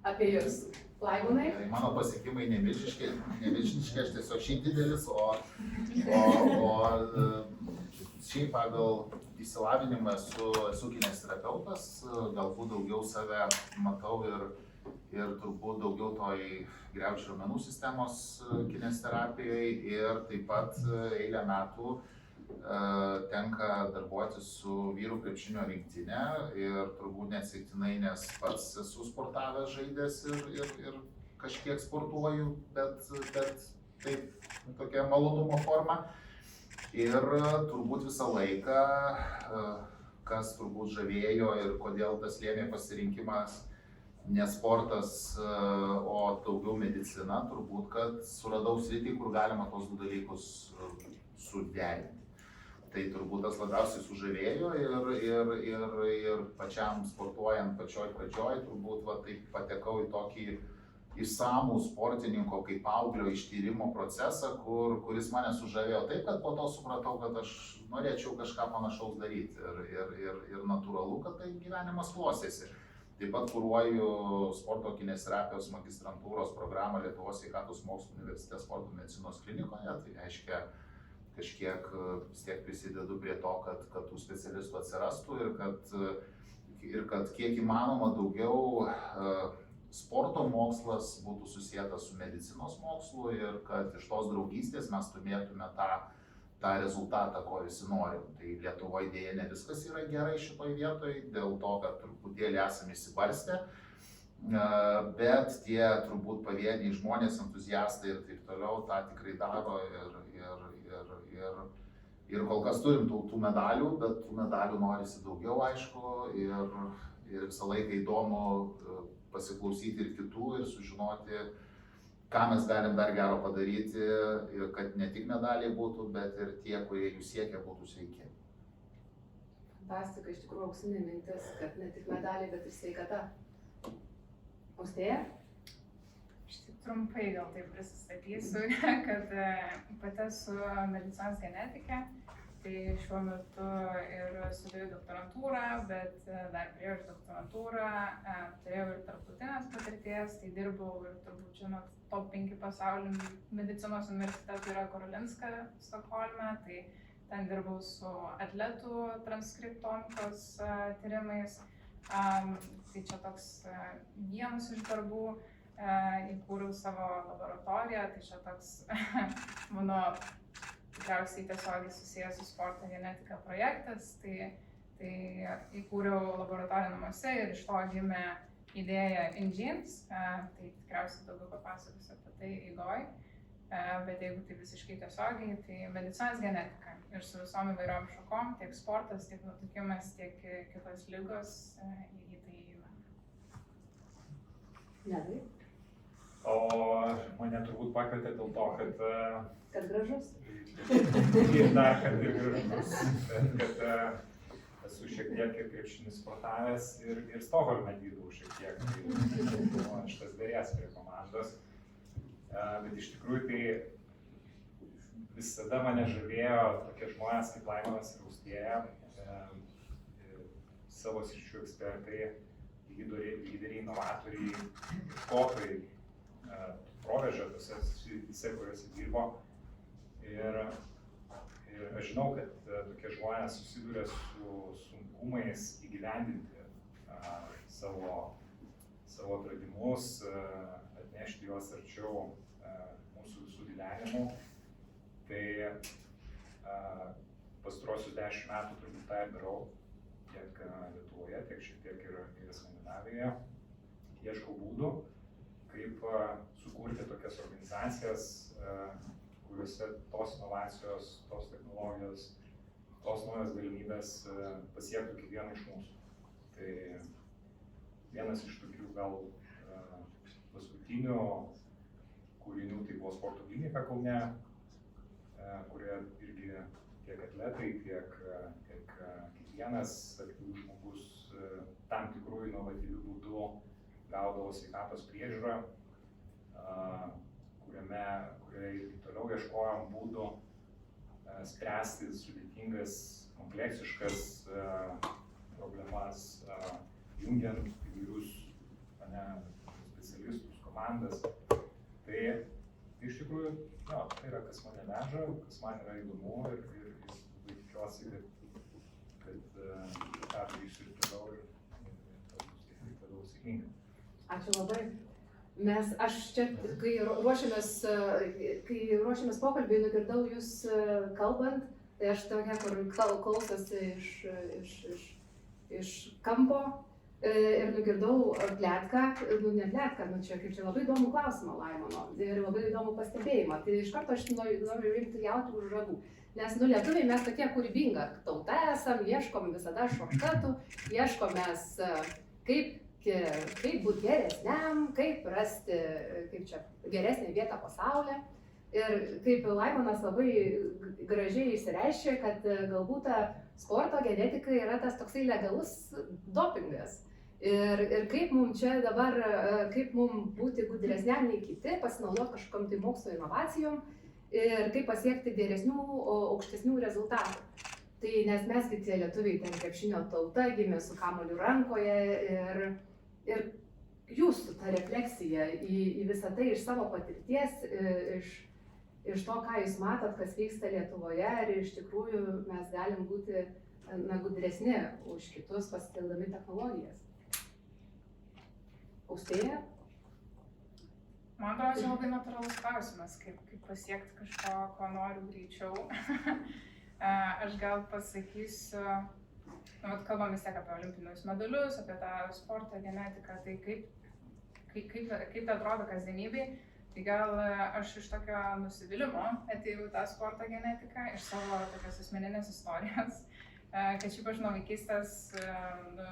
Apie jūs, Laimonai? Tai mano pasiekimai nemilžiniški, aš tiesiog šiaip didelis, o šiaip pagal išsilavinimą esu kineziterapeutas, galbūt daugiau save matau ir turbūt daugiau toj griaučių raumenų sistemos kineziterapijai ir taip pat eilę metų tenka darbuotis su vyrų krepšinio rinktinė ir turbūt neatsitiktinai, nes pats esu sportavęs, žaidęs ir kažkiek sportuoju, bet taip tokia malonumo forma. Ir turbūt visą laiką, kas turbūt žavėjo ir kodėl tas lėmė pasirinkimas ne sportas, o daugiau medicina, turbūt, kad suradau sritį, kur galima tos du dalykus suderinti. Tai turbūt tas labiausiai sužavėjo ir pačiam sportuojant pačioj pradžioj, turbūt va, taip patekau į tokį išsamų sportininko kaip paauglio ištyrimo procesą, kuris mane sužavėjo taip, kad po to supratau, kad aš norėčiau kažką panašaus daryti ir natūralu, kad tai gyvenimas klostėsi. Taip pat kuruoju sporto kineziterapijos magistrantūros programą Lietuvos sveikatos mokslų universitete sporto medicinos klinikoje, tai reiškia kažkiek vis tiek prisidedu prie to, kad tų specialistų atsirastų ir kad kiek įmanoma daugiau sporto mokslas būtų susietas su medicinos mokslu ir kad iš tos draugystės mes turėtume tą rezultatą, ko visi norim. Tai Lietuvoje dėja ne viskas yra gerai šitoj vietoj, dėl to, kad truputėlį esame išsibarstę, bet tie turbūt pavieniai žmonės, entuziastai ir taip toliau tą tikrai daro ir kol kas turim tų medalių, bet tų medalių norisi daugiau, aišku, ir visą laiką įdomu pasiklausyti ir kitų ir sužinoti, ką mes galim dar gero padaryti ir kad ne tik medaliai būtų, bet ir tie, kurie jų siekia, būtų sveiki. Fantastika, iš tikrųjų auksinė mintis, kad ne tik medaliai, bet ir sveikata. Austėja? Trumpai gal taip prisistatysiu, kad pati esu medicinos genetikė, tai šiuo metu ir studijuoju doktorantūrą, bet dar prieš doktorantūrą turėjau ir tarptautinės patirties, tai dirbau ir turbūt žinot, top 5 pasaulio medicinos universitetų yra Karolinska Stokholme, tai ten dirbau su atletų transkriptomikos tyrimais, tai čia toks vienas iš darbų. Įkūriau savo laboratoriją, tai čia toks mano tikriausiai tiesiogiai susijęs su sporto genetika projektas, tai įkūriau laboratoriją namuose ir iš to gimė idėja InGenes, tai tikriausiai daugiau papasakosiu apie tai eigoj, bet jeigu tai visiškai tiesiogiai, tai medicinos genetika ir su visom įvairiom šakom, tiek sportas, tiek nutukimas, tiek kitos ligos į tai įeina. Nedai. O mane turbūt pakvietė dėl to, Kad gražus? Ir dar, kad ir gražus, kad esu šiek tiek ir krepšinį sportavęs ir Stokholme dirbau šiek tiek, tai buvo šitas dėrės prie komandos. Bet iš tikrųjų tai visada mane žavėjo tokie žmonės kaip Laimonas ir Austėja, savo sričių ekspertai, lyderiai, inovatoriai, ieškotojai, proveržio tose srityse, kuriuose dirbo. Ir aš žinau, kad tokie žmonės susiduria su sunkumais įgyvendinti savo atradimus, atnešti juos arčiau mūsų visų gyvenimų. Tai pastaruosius 10 metų turbūt tą ir darau, tiek Lietuvoje, tiek šiek tiek ir Skandinavijoje. Ieškau būdų, kaip sukurti tokias organizacijas, kuriuose tos inovacijos, tos technologijos, tos naujos galimybės pasiektų kiekvieną iš mūsų. Tai vienas iš tokių gal paskutinių kūrinių tai buvo sporto klinika Kaune, kurioje irgi tiek atletai, tiek kiekvienas aktyvus žmogus tam tikrų inovatyvių būdų gaudavo sveikatos priežiūrą, kurioje ir toliau ieškojom būdų spręsti sudėtingas, kompleksiškas problemas, jungiant įvairius komandas. Tai iš tikrųjų, jo, tai yra kas mane veža, kas man yra įdomu ir labai tikiuosi, kad tą darysiu ir toliau ir toliau sėkmingai. Ačiū labai. Aš čia, kai ruošiamės pokalbiui, nugirdau jūs kalbant, tai aš tokia, kur klausosi iš kampo ir nugirdau pletką, ne pletką, čia kaip čia labai įdomų klausimą Laimono ir labai įdomų pastebėjimą. Tai iš karto aš noriu rinkti jauti už ragų. Nes lietuviai mes tokie kūrybinga tauta esam, ieškom visada šortkatų, ieškom mes kaip būti geresniam, kaip rasti geresnę vietą pasaulyje. Ir kaip Laimonas labai gražiai išsireiškė, kad galbūt ta sporto genetika yra tas toksai legalus dopingas. Ir kaip mums čia dabar, kaip mums būti gudresniam nei kiti, pasinaudoti kažkokiam tai mokslo inovacijom ir kaip pasiekti geresnių, aukštesnių rezultatų. Tai nes mes tie lietuviai ten krepšinio tauta, gimė su kamuoliu rankoje ir jūsų ta refleksija į visą tai iš savo patirties, iš to, ką jūs matot, kas vyksta Lietuvoje ir iš tikrųjų mes galim būti gudresni už kitus pasitelkdami technologijas. Austėja? Man atrodo, čia labai natūralus klausimas, kaip pasiekti kažko, ko noriu greičiau. Aš gal pasakysiu, kalbam vis tiek apie olimpinius medalius, apie tą sporto genetiką, tai kaip tai atrodo kasdienybėj. Tai gal aš iš tokio nusivylimo atėjau tą sporto genetiką, iš savo tokios asmeninės istorijos, kad šiaip aš nuo vaikystės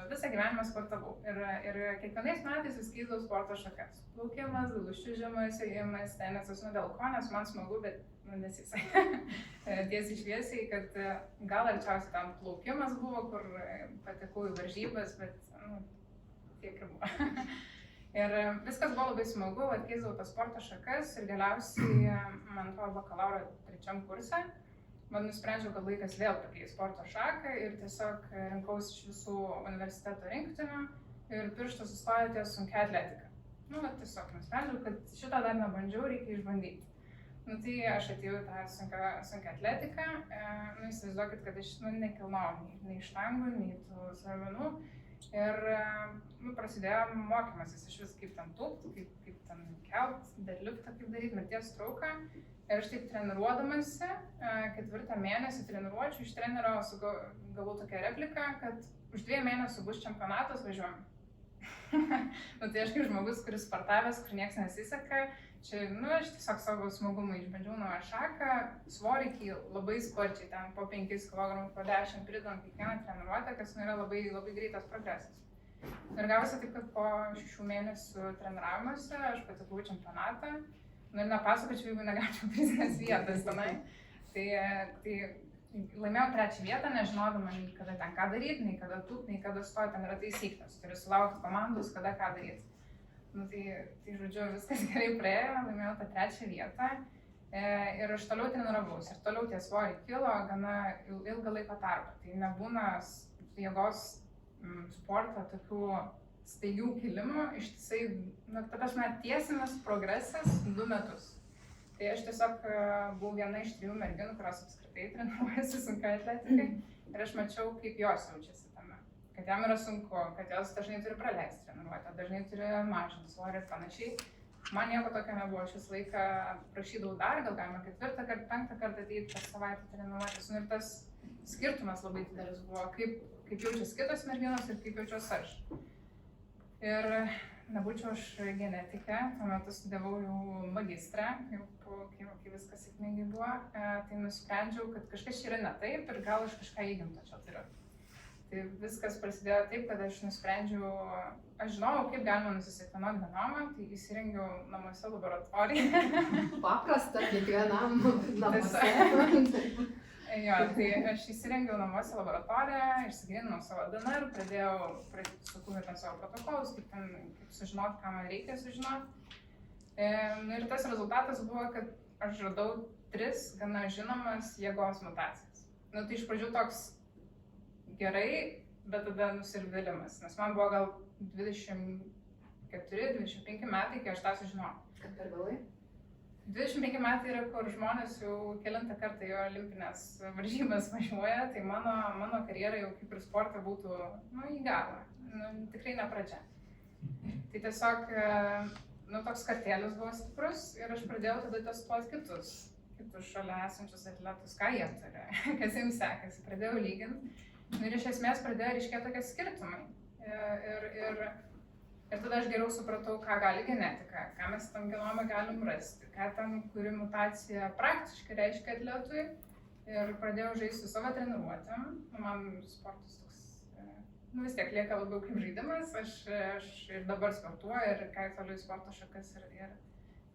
visą gyvenimą sportavau. Ir kiekvienais metais vis keisdavau sporto šakas. Plaukimas, čiuožimas, ėjimas, tenisas, dėl ko, nes man smagu, bet nesiseka. Tiesiai šviesiai, kad gal arčiausiai tam plaukimas buvo, kur patekau į varžybas, bet tiek ir buvo. Ir viskas buvo labai smagu, keisdavau tas sporto šakas ir galiausiai, man atrodo, bakalauro 3 kurse, man nusprendžiau, kad laikas vėl pakeisti sporto šaką ir tiesiog rinkausi iš visų universiteto rinktinių ir pirštas sustojo ties sunkia atletika. Tiesiog nusprendžiau, kad šitą dar nebandžiau, reikia išbandyti. Tai aš atėjau į tą sunkią atletiką, įsivaizduokit, kad aš nekilnojau nei štangų, nei tų svarmenų. Ir prasidėjo mokymasis iš vis, kaip ten tūpt, kaip ten kelt, deadliftą kaip daryti, mirties trauką. Ir aš taip treniruodamasi, 4 mėnesį treniruočių, iš trenerio gavau tokią repliką, kad už 2 mėnesių bus čempionatas, važiuojam. Tai aš kaip žmogus, kuris sportavęs, kur nieks nesiseka, čia, aš tiesiog savo smagumą išbandžiau naują šaką, svorį labai sparčiai, ten po 5 kg, po 10 pridedam kiekvieną treniruotę, kas yra labai, labai greitas progresas. Ir gavosi taip, kad po 6 mėnesių treniravimuose aš patekau į čempionatą, ir nepasakočiau, jeigu negaučiau prizinės vietas tenai. Tai laimėjau 3 vietą, nežinodama nei kada ten ką daryti, nei kada tūpt, nei kada stoti, ten yra taisyklės, turi sulaukti komandos, kada ką daryti. Tai žodžiu, viskas gerai praėjo, laimėjau tą 3 vietą ir aš toliau treniravausi ir toliau tie svoriai kilo gana ilgą laiko tarpą. Tai nebūna jėgos sporto tokių staigių kilimų, ištisai, ta prasme, tiesinis progresas 2 metus. Tai aš tiesiog buvau viena iš 3 merginų, kurios apskritai treniruojasi sunkiai atletikai ir aš mačiau, kaip jos jaučiasi tame. Kad jam yra sunku, kad jos dažnai turi praleisti treniruotę, dažnai turi mažinti svorį ir panašiai. Man nieko tokio nebuvo, aš visą laiką prašydavau dar, gal galima 4 kartą, 5 kartą ateiti per savaitę treniruotis. Ir tas skirtumas labai didelis buvo, kaip jaučiasi kitos merginos ir kaip jaučiuosi aš. Ir nebūčiau aš genetikė, tuo metu studijavau jau magistrą, kai viskas sėkmingai buvo, tai nusprendžiau, kad kažkas čia yra ne taip ir gal aš kažką įgimto čia turiu. Tai viskas prasidėjo taip, kad aš nusprendžiau, aš žinojau, kaip galima nusisekvenuoti genomą, tai įsirengiau namuose laboratoriją. Paprasta, kiekvienam namuose. Jo, tai aš įsirengiau namuose laboratoriją, išsigryninau savo DNR, pradėjau sukūrti savo protokolus, kaip sužinoti, ką man reikia sužinoti. Ir tas rezultatas buvo, kad aš radau 3 gana žinomas jėgos mutacijas. Tai iš pradžių toks gerai, bet tada nusivilimas, nes man buvo gal 20 24-25 metai, kai aš tą sužinojau. Kad per vėlai? 25 metai yra, kur žmonės jau kelintą kartą į olimpinės varžybas važiuoja, tai mano karjera jau kaip ir sporte būtų, į galą, tikrai ne pradžia. Tai tiesiog, toks kartėlis buvo stiprus ir aš pradėjau tada testuoti kitus šalia esančius atletus, ką jie turi, kas jiems sekasi, pradėjau lyginti ir iš esmės pradėjo ryškėti tokie skirtumai. Ir tada aš geriau supratau, ką gali genetika, ką mes tam genome galim rasti, ką tam kuri mutacija praktiškai reiškia atletui. Ir pradėjau žaisti savo treniruotėm. Man sportas toks, vis tiek lieka labiau kaip žaidimas. Aš ir dabar sportuoju ir ką toliau į sporto šakas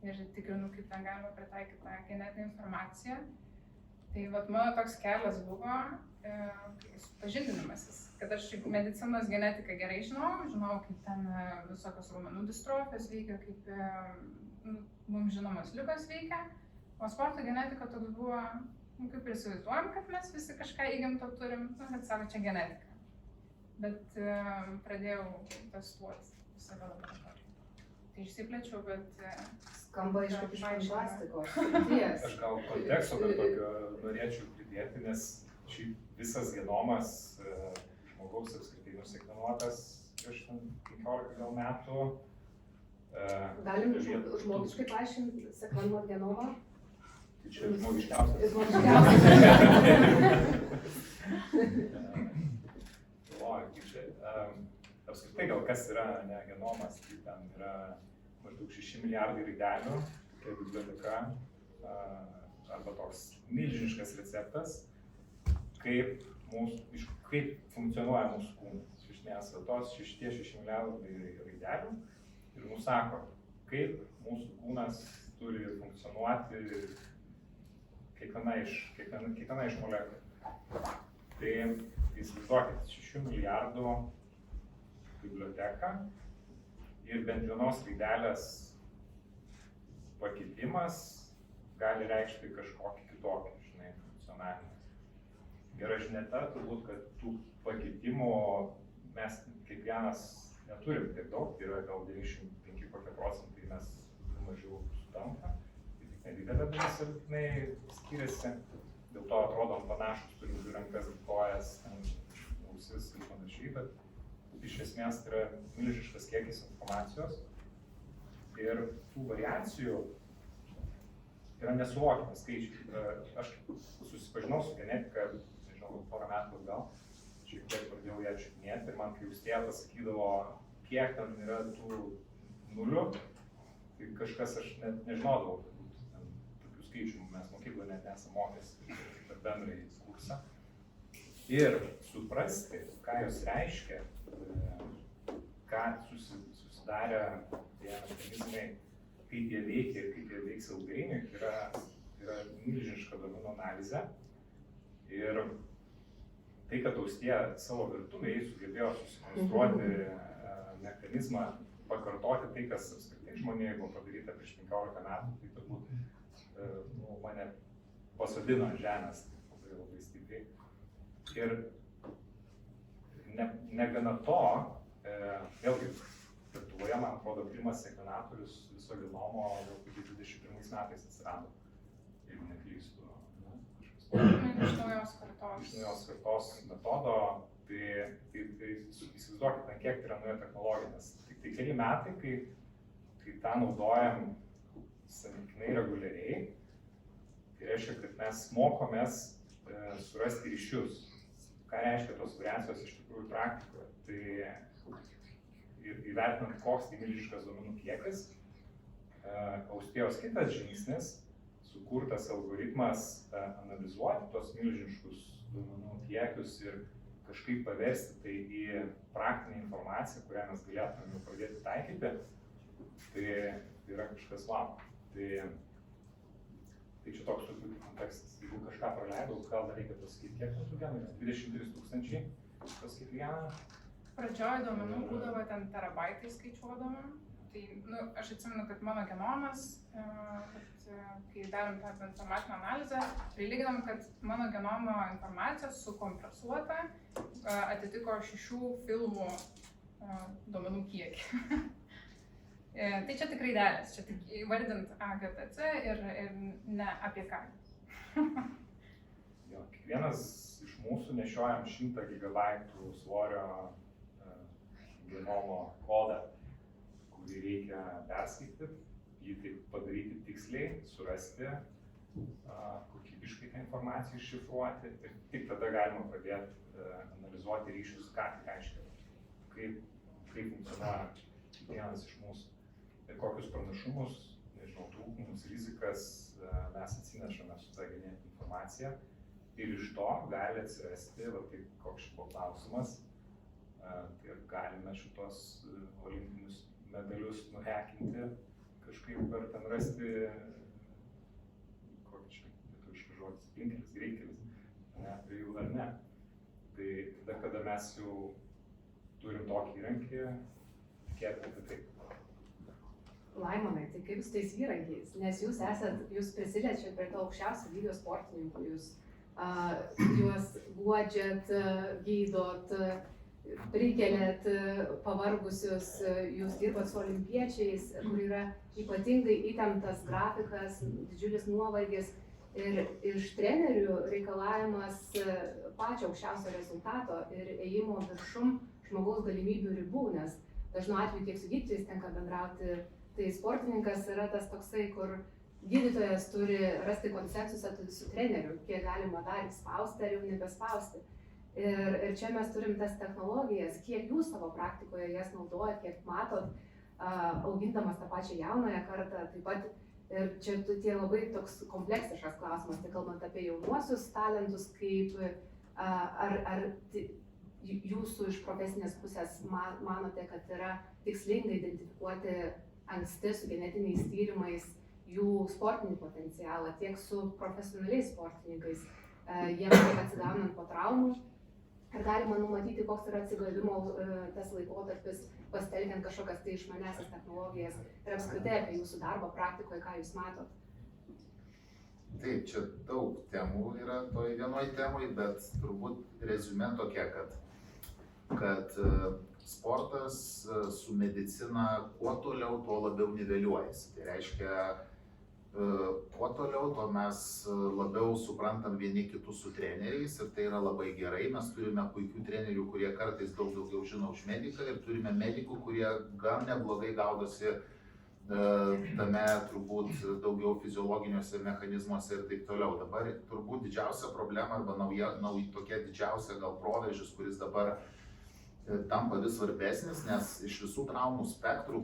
ir tikrinu, kaip ten galima pritaikyti tą genetinę informaciją. Tai mano toks kelias buvo pažindinimasis. Kad aš medicinos genetiką gerai žinau, kaip ten visokios raumenų distrofijos veikia, kaip mums žinomos ligos veikia, o sporto genetika toks buvo, kaip ir įsivaizduojam, kad mes visi kažką įgimto turim, kad sako, čia genetika. Bet pradėjau testuoti save laboratorijoje. Tai išsiplečiau, bet... Skamba iš fantastikos. Aš gal konteksto dar tokio norėčiau pridėti, nes šiaip visas genomas žmogaus apskritai nusekvenuotas prieš 15 gal metų. Galim žmogiškai paaiškinti sekvenuot genomą? Tai čia žmogiškiausias. Apskritai gal kas yra genomas, tai ten yra maždaug 6 milijardai raidelių, tokia biblioteka, arba toks milžiniškas receptas, kaip funkcionuoja mūsų kūnas. Iš esmės, tos 6 milijardai raidelių ir nusako, kaip mūsų kūnas turi funkcionuoti kiekviena iš molekulių. Tai įsivaizduokit 6 milijardų biblioteką ir bent vienos raidelės pakitimas gali reikšti kažkokį kitokį, funkcionavimą. Gera žinia ta, turbūt, kad tų pakitimų mes kiekvienas neturim tiek daug, tai yra gal 95 procentai mes mažiau sutampa, tai tik nedidelė dalis ir skiriasi, dėl to atrodom panašus, turim dvi rankas, kojas, ausis ir panašiai, bet iš esmės tai yra milžiniškas kiekis informacijos ir tų variacijų yra nesuvokiami skaičiai. Aš susipažinau su genetika, nežinau, porą metų atgal, šiek tiek pradėjau ją čiupinėti ir man kai Austėja pasakydavo, kiek ten yra tų nulių, tai kažkas aš net nežinodavau, tokių skaičių mes mokykloje net nesam mokęs per bendrąjį kursą. Ir suprasti, ką jos reiškia, ką susidarė tie mechanizmai, kaip jie veikia ir kaip jie veiks ilgainiui, yra milžiniška duomenų analizė. Ir tai, kad Austėja savo virtuvėje sugebėjo susikonstruoti mechanizmą, pakartoti tai, kas apskritai žmonėje buvo padaryta prieš 15 metų, tai turbūt mane pasodino ant žemės labai stipriai. Ir negana to, vėlgi, Lietuvoje, man atrodo, pirmas sekvenatorius viso genomo jau 21 metais atsirado, jeigu neklystu. Iš naujos kartos. Iš naujos kartos metodo, tai įsivaizduokit, kiek tai yra nauja technologija, nes tik tai keli metai, kai tą naudojam santykinai reguliariai, tai reiškia, kad mes mokomės surasti ryšius. Ką reiškia tos variacijos iš tikrųjų praktikoje. Tai ir įvertinant, koks tai milžiniškas duomenų kiekis, Austėjos kitas žingsnis, sukurtas algoritmas analizuoti tos milžiniškus duomenų kiekius ir kažkaip paversti tai į praktinę informaciją, kurią mes galėtume jau pradėti taikyti, tai yra kažkas wow. Tai čia toks truputį kontekstas. Jeigu kažką praleidau, gal dar reikia pasakyti, kiek tų genų yra? 23 000 pasakyti vieną? Pradžioj duomenų būdavo ten terabaitai skaičiuodama. Tai, aš atsimenu, kad mano genomas, kai darom tą informacinę analizę, tai lyginam, kad mano genomo informacija sukompresuota atitiko 6 filmų duomenų kiekį. Tai čia tikrai dėlės, čia tik įvardint AGTC ir ne apie ką. Jo, kiekvienas iš mūsų nešiojam 100 gigabaitų svorio genomo kodą, kurį reikia perskaityti, jį taip padaryti tiksliai, surasti, kokybiškai tą informaciją iššifruoti ir tik tada galima pradėti analizuoti ryšius, ką tai reiškia, kaip funkcionuoja kiekvienas iš mūsų ir kokius pranašumus, nežinau, trūkumus, rizikas mes atsinešame su tą genetinę informaciją ir iš to gali atsirasti, va taip koks buvo klausimas, tai galime šitos olimpinius medalius nuhekinti, kažkaip ar ten rasti, kokį čia lietuviškas žodis, plinkelis, greitkelis, ne, prie jų ar ne. Tai tada, kada mes jau turim tokį įrankį, tikėtina, kad taip. Laimonai, tai kaip su tais įrankiais? Nes jūs prisiliečiat prie to aukščiausio lygio sportininkų, jūs juos guodžiat, gydot, prikeliat pavargusius, jūs dirbat su olimpiečiais, kur yra ypatingai įtemptas grafikas, didžiulis nuovargis ir iš trenerių reikalavimas pačio aukščiausio rezultato ir ėjimo viršum žmogaus galimybių ribų, nes dažnu atveju, kiek su gydytojais tenka bendrauti, tai sportininkas yra tas toksai, kur gydytojas turi rasti konsensusą su treneriu, kiek galima dar spausti ar jau nebespausti. Ir čia mes turim tas technologijas, kiek jūs savo praktikoje jas naudojat, kiek matot, augindamas tą pačią jaunąją kartą, taip pat ir čia tie labai toks kompleksiškas klausimas, tai kalbant apie jaunuosius talentus, kaip ar jūsų iš profesinės pusės manote, kad yra tikslinga identifikuoti anksti su genetiniais tyrimais jų sportinį potencialą, tiek su profesionaliais sportininkais, jiems atsigaunant po traumų. Ar galima numatyti, koks yra atsigavimo tas laikotarpis, pasitelkiant kažkokias tai išmaniasias technologijas ir apskritai apie jūsų darbą praktikoje, ką jūs matot? Taip, čia daug temų yra toj vienoj temai, bet turbūt reziumė tokia, kad sportas su medicina kuo toliau, tuo labiau niveliuojasi. Tai reiškia, kuo toliau, to mes labiau suprantam vieni kitus su treneriais ir tai yra labai gerai. Mes turime puikių trenerių, kurie kartais daug daugiau žino už mediką ir turime medikų, kurie gan neblogai gaudosi tame turbūt daugiau fiziologiniuose mechanizmuose ir taip toliau. Dabar turbūt didžiausia problema arba tokia didžiausia gal proveržis, kuris dabar tampa vis svarbesnis, nes iš visų traumų spektrų,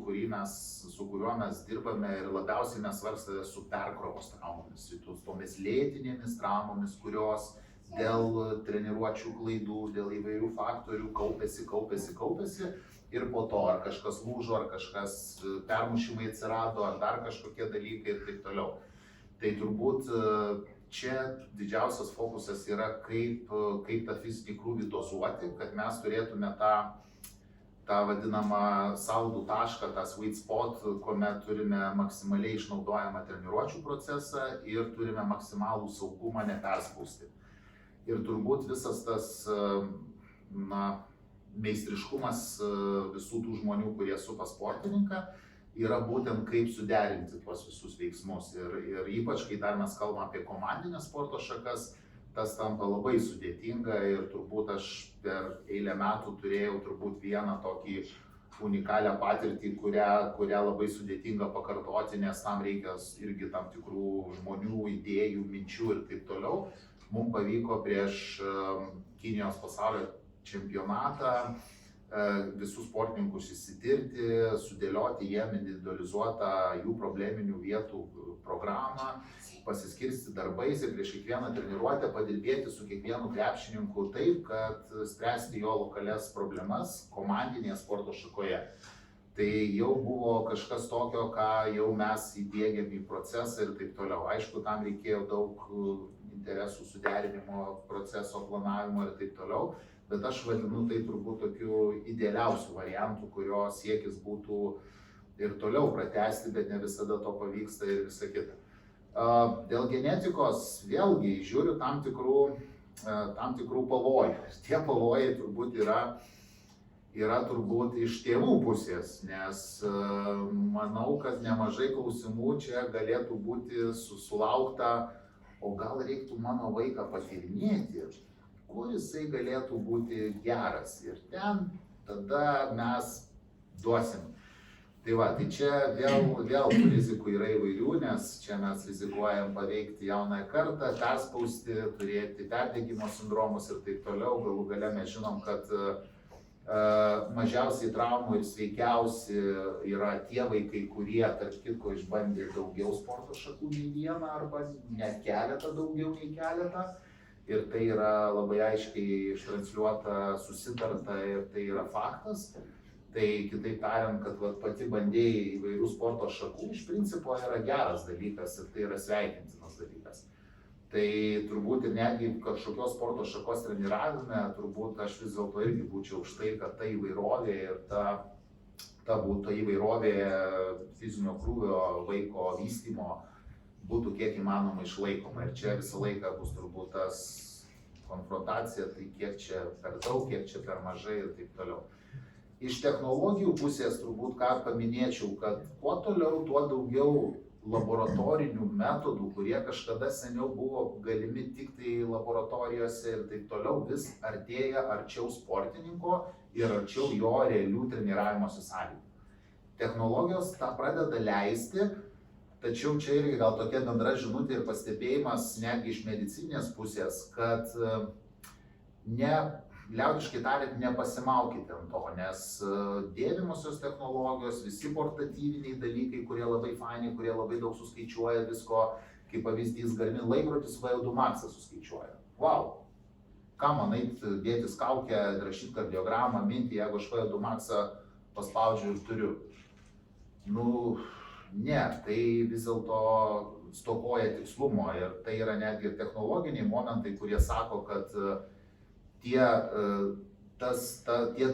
su kuriuo mes dirbame ir labiausiai mes svarstame su perkrovos traumomis, tomis lėtinėmis traumomis, kurios dėl treniruočių klaidų, dėl įvairių faktorių kaupėsi ir po to ar kažkas lūžo, ar kažkas permušimai atsirado, ar dar kažkokie dalykai ir taip toliau. Tai turbūt čia didžiausias fokusas yra, kaip tą fizinį krūvį dozuoti, kad mes turėtume tą vadinamą saldų tašką, tą sweet spot, kuomet turime maksimaliai išnaudojamą treniruočių procesą ir turime maksimalų saugumą neperspausti. Ir turbūt visas tas meistriškumas visų tų žmonių, kurie supa sportininką, yra būtent kaip suderinti tuos visus veiksmus. Ir ypač, kai dar mes kalbam apie komandinės sporto šakas, tas tampa labai sudėtinga ir turbūt aš per eilę metų turėjau turbūt vieną tokį unikalią patirtį, kurią labai sudėtinga pakartoti, nes tam reikia irgi tam tikrų žmonių, idėjų, minčių ir taip toliau. Mums pavyko prieš Kinijos pasaulio čempionatą visus sportininkus įsitirti, sudėlioti jiem individualizuotą jų probleminių vietų programą, pasiskirsti darbais ir prieš kiekvieną treniruotę padirbėti su kiekvienu krepšininku taip, kad spręsti jo lokalias problemas komandinėje sporto šakoje. Tai jau buvo kažkas tokio, ką jau mes įdiegėm į procesą ir taip toliau. Aišku, tam reikėjo daug interesų suderinimo, proceso planavimo ir taip toliau. Bet aš vadinu tai turbūt tokiu idealiausiu variantu, kurio siekis būtų ir toliau pratęsti, bet ne visada to pavyksta ir visa kita. Dėl genetikos vėlgi žiūriu tam tikrų pavojų. Ir tie pavojai turbūt yra yra turbūt iš tėvų pusės, nes manau, kad nemažai klausimų čia galėtų būti sulaukta, o gal reiktų mano vaiką patyrinėti, kur jisai galėtų būti geras ir ten tada mes duosim. Tai va, tai čia vėl rizikų yra įvairių, nes čia mes rizikuojam paveikti jaunąją kartą, perspausti, turėti perdegimo sindromus ir taip toliau. Galų gale mes žinom, kad mažiausiai traumų ir sveikiausi yra tie vaikai, kurie, tarp kitko, išbandė daugiau sporto šakų nei vieną arba net keletą daugiau nei keletą. Ir tai yra labai aiškiai ištransliuota, susitarta ir tai yra faktas. Tai kitaip tariant, kad pati bandėjai įvairių sporto šakų iš principo yra geras dalykas ir tai yra sveikintinas dalykas. Tai turbūt ir netgi kažkokios sporto šakos treniravime, turbūt aš vis dėlto irgi būčiau už tai, kad ta įvairovė ir ta įvairovė fizinio krūvio vaiko vystymo būtų kiek įmanoma išlaikoma. Ir čia visą laiką bus turbūt tas konfrontacija, tai kiek čia per daug, kiek čia per mažai ir taip toliau. Iš technologijų pusės turbūt ką paminėčiau, kad kuo toliau, tuo daugiau laboratorinių metodų, kurie kažkada seniau buvo galimi tik tai laboratorijose ir taip toliau, vis artėja arčiau sportininko ir arčiau jo realių treniravimosi sąlygų. Technologijos tą pradeda leisti, tačiau čia irgi gal tokia bendra žinutė ir pastebėjimas netgi iš medicininės pusės, kad liaudiškai tariant, nepasimaukite ant to, nes dėvimosios technologijos, visi portatyviniai dalykai, kurie labai faini, kurie labai daug suskaičiuoja visko, kaip pavyzdys Garmin laikrodis VO2 Max'ą suskaičiuoja. Wow! Ką man eit dėtis kaukę, rašyti kardiogramą, mintį, jeigu aš VO2 Max'ą paspaudžiu ir turiu? Nu, ne, tai vis dėlto stokoja tikslumo ir tai yra netgi technologiniai momentai, kurie sako, kad tie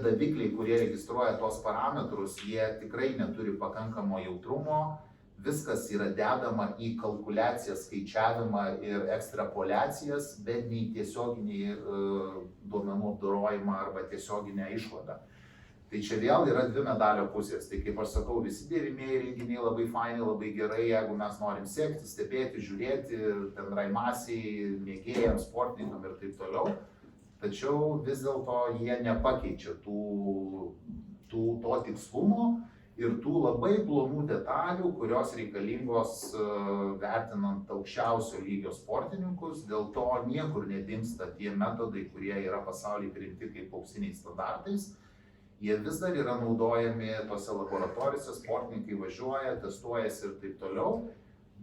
davikliai, kurie registruoja tos parametrus, jie tikrai neturi pakankamo jautrumo, viskas yra dedama į kalkuliaciją, skaičiavimą ir ekstrapoliacijas, bet ne į tiesioginį duomenų apdorojimą arba tiesioginę išvadą. Tai čia vėl yra dvi medalio pusės. Tai kaip aš sakau, visi dėvimieji renginiai labai faini, labai gerai, jeigu mes norim sekti, stebėti, žiūrėti, bendrai masiai, mėgėjams, sportininkam ir taip toliau. Tačiau vis dėlto jie nepakeičia to tikslumo ir tų labai plonų detalių, kurios reikalingos vertinant aukščiausio lygio sportininkus. Dėl to niekur nedingsta tie metodai, kurie yra pasaulyje priimti kaip auksiniais standartais. Jie vis dar yra naudojami tose laboratorijose, sportininkai važiuoja, testuojasi ir taip toliau.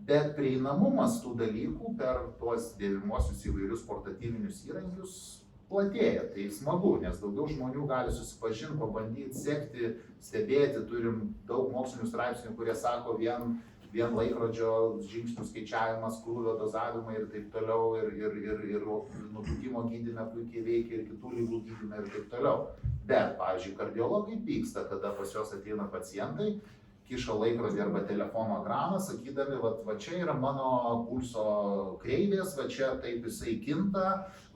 Bet prieinamumas tų dalykų per tuos dėvimuosius įvairius portatyvinius įrankius platėja. Tai smagu, nes daugiau žmonių gali susipažinti, pabandyti, sekti, stebėti. Turim daug mokslinių straipsnių, kurie sako vien laikrodžio žingsnių skaičiavimas, krūvio dozavimai ir taip toliau, ir nutukimo gydyme puikiai veikia, ir kitų ligų gydyme ir taip toliau. Bet, pavyzdžiui, kardiologai pyksta, kada pas juos ateina pacientai, kiša laikrodį arba telefono ekraną, sakydami, va čia yra mano pulso kreivės, va čia taip jisai kinta,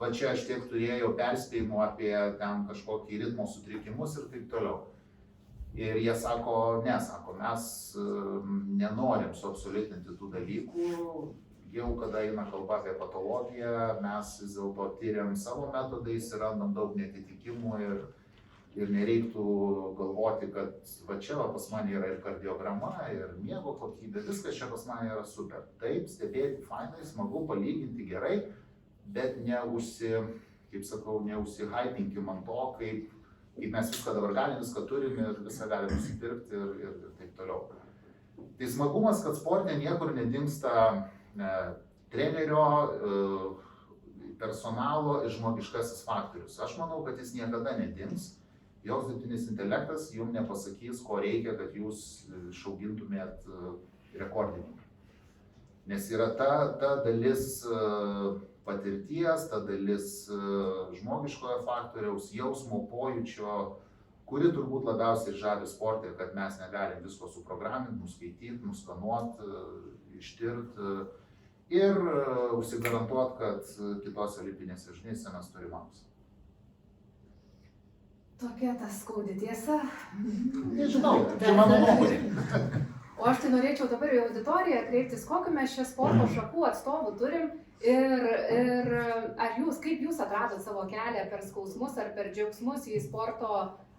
va čia aš tiek turėjau perspėjimų apie ten kažkokį ritmo sutrikimus ir taip toliau. Ir jie sako, mes nenorim suabsoliutinti tų dalykų, jau kada eina kalba apie patologiją, mes vis dėlto tyriam savo metodais ir randam daug netitikimų ir nereiktų galvoti, kad va čia pas mane yra ir kardiograma, ir miego kokybė, viskas čia pas mane yra super. Taip, stebėti fainai, smagu, palyginti gerai, bet neužsihypinkim ant to, kaip mes viską dabar galim, viską turim ir viską galim nusipirkti ir taip toliau. Tai smagumas, kad sporte niekur nedingsta trenerio, personalo ir žmogiškasis faktorius. Aš manau, kad jis niekada nedings. Joks dirbtinis intelektas jums nepasakys, ko reikia, kad jūs išaugintumėt rekordininką. Nes yra ta dalis patirties, ta dalis žmogiškojo faktoriaus, jausmo, pojūčio, kuri turbūt labiausiai žavi sporte, kad mes negalim visko suprograminti, nuskaityti, nuskanuoti, ištirti ir užsigarantuoti, kad kitose olimpinėse žaidynėse mes turim auksą. Tokia ta skaudi tiesa. Nežinau, čia mano nuomonė. O aš tai norėčiau dabar į auditoriją kreiptis, kokiu mes čia sporto šakų atstovų turim ir ar jūs, kaip jūs atradot savo kelią per skausmus ar per džiaugsmus į sporto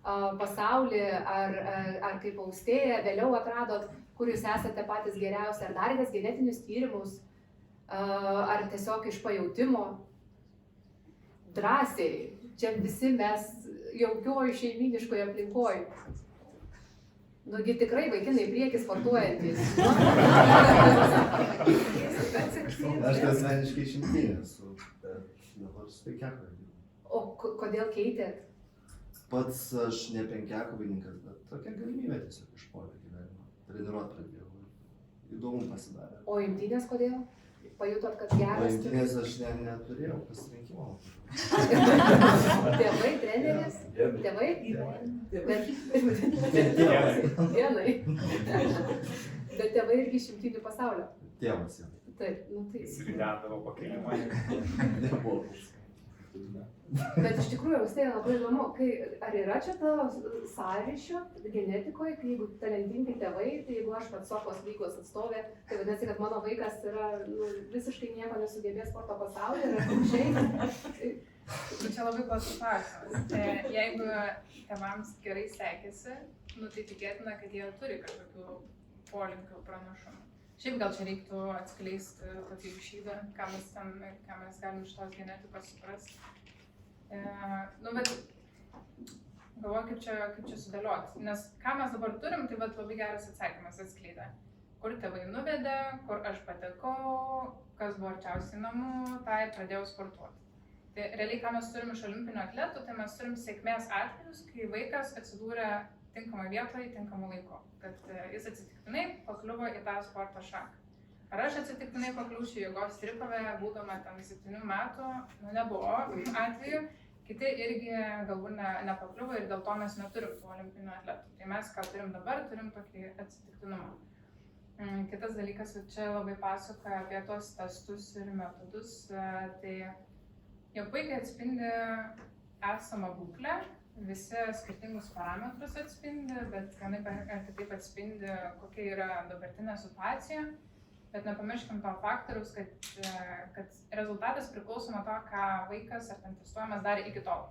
pasaulį, ar kaip Austėja vėliau atradot, kur jūs esate patys geriausi, ar darėtės genetinius tyrimus, ar tiesiog iš pajautimo. Drąsiai, čia visi mes jaukioj šeiminiškoje aplinkoje. Nugi tikrai vaikinai prieki sportuojantys. Aš tai asmeniškai išimtinė esu, bet dabar su penkiakovininkas. O kodėl keitėt? Pats aš ne penkiakovininkas, bet tokia galimybė tiesiog išmokti gyvenimą. Treniruot pradėjau. Įdomu pasidarė. O imtynės kodėl? Pajutot, kad O geras? imtynės aš neturėjau pasirinkimo. Tėvai, treneris? Tėvai? Genai. Bet tėvai irgi iš imtynių pasaulio. Tėvas jau. Taip, nu tai. Sridendavo pakilimą. Nebuvo. Bet iš tikrųjų, Austėja, labai įdomu, ar yra čia to sąryšio genetikoje, kai jeigu talentingi tėvai, tai jeigu aš pats Sokos lygos atstovė, tai vadinasi, kad mano vaikas yra visiškai nieko nesugebės sporto pasaulyje ir atvirkščiai. Čia labai platus klausimas. Jeigu tėvams gerai sekėsi, tai tikėtina, kad jie turi kažkokių polinkių pranašumų. Šiaip gal čia reiktų atskleisti tokį išydą, ką mes galim iš tos genetikos suprasti. Bet galvoju, kaip čia sudėlioti. Nes ką mes dabar turim, tai labai geras atsakymas atskleidė. Kur tėvai nuvedė, kur aš patekau, kas buvo arčiausiai namų, tai pradėjau sportuoti. Tai realiai, ką mes turim iš olimpinių atletų, tai mes turim sėkmės atvejus, kai vaikas atsidūrė tinkamą vietoje, tinkamų laiku. Kad jis atsitiktinai pakliuvo į tą sporto šaką. Ar aš atsitiktinai pakliūčiau jėgos trikove, būdama tam 7 metų, nebuvo atveju. Kiti irgi galbūt nepakliuvo ir dėl to mes neturim tų olimpinių atletų. Tai mes, ką turim dabar, turim tokį atsitiktinumą. Kitas dalykas, čia labai pasakoja apie tos testus ir metodus. Tai jie puikiai atspindi esamą būklę. Visi skirtingus parametrus atspindi, bet vienaip ar kitaip atspindi, kokia yra dabartinė situacija. Bet nepamirškim to faktoriaus, kad rezultatas priklauso nuo to, ką vaikas ar ten testuojamas darė iki tol.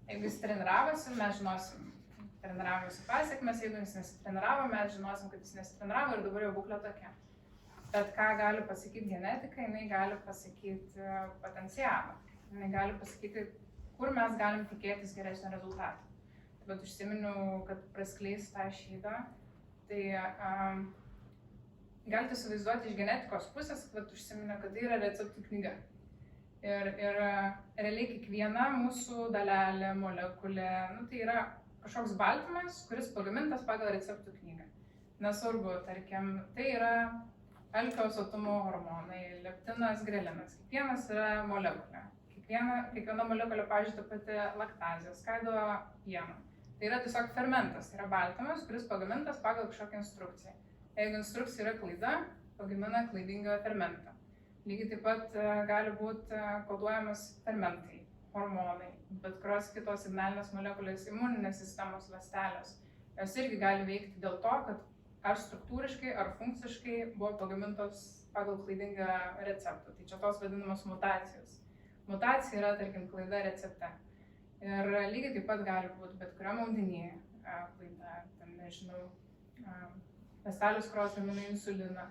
Jeigu jis treniravosi, mes žinosim treniravosi pasiekmes, jeigu jis nesitreniravo, mes žinosim, kad jis nesitreniravo ir dabar jau būklė tokia. Bet ką gali pasakyti genetika, jinai gali pasakyti potencialą. Jinai gali pasakyti, kur mes galim tikėtis geresnio rezultato. Bet užsiminiau, kad praskleis tą šydą, tai galite įsivaizduoti iš genetikos pusės, kad užsiminė, kad tai yra receptų knyga. Ir realiai kiekviena mūsų dalelė, molekulė, tai yra kažkoks baltymas, kuris pagamintas pagal receptų knygą. Nesvarbu, tarkim, tai yra alkio sotumo hormonai, leptinas, grelinas. Kiekvienas yra molekulė. Kiekviena molekulė, pavyzdžiui, ta pati laktazė, skaido pieną. Tai yra tiesiog fermentas, tai yra baltymas, kuris pagamintas pagal kažkokią instrukciją. Jeigu instrukcija yra klaida, pagamina klaidingą fermentą. Lygiai taip pat gali būti koduojamas fermentai, hormonai, bet kurios kitos signalinės molekulės, imuninės sistemos ląstelės. Jos irgi gali veikti dėl to, kad ar struktūriškai, ar funkciškai buvo pagamintos pagal klaidingą receptą. Tai čia tos vadinamos mutacijos. Mutacija yra, tarkim, klaida recepte. Ir lygiai taip pat gali būti bet kuriam audinyje klaida, ten nežinau, ląstelės, kurios gamina insuliną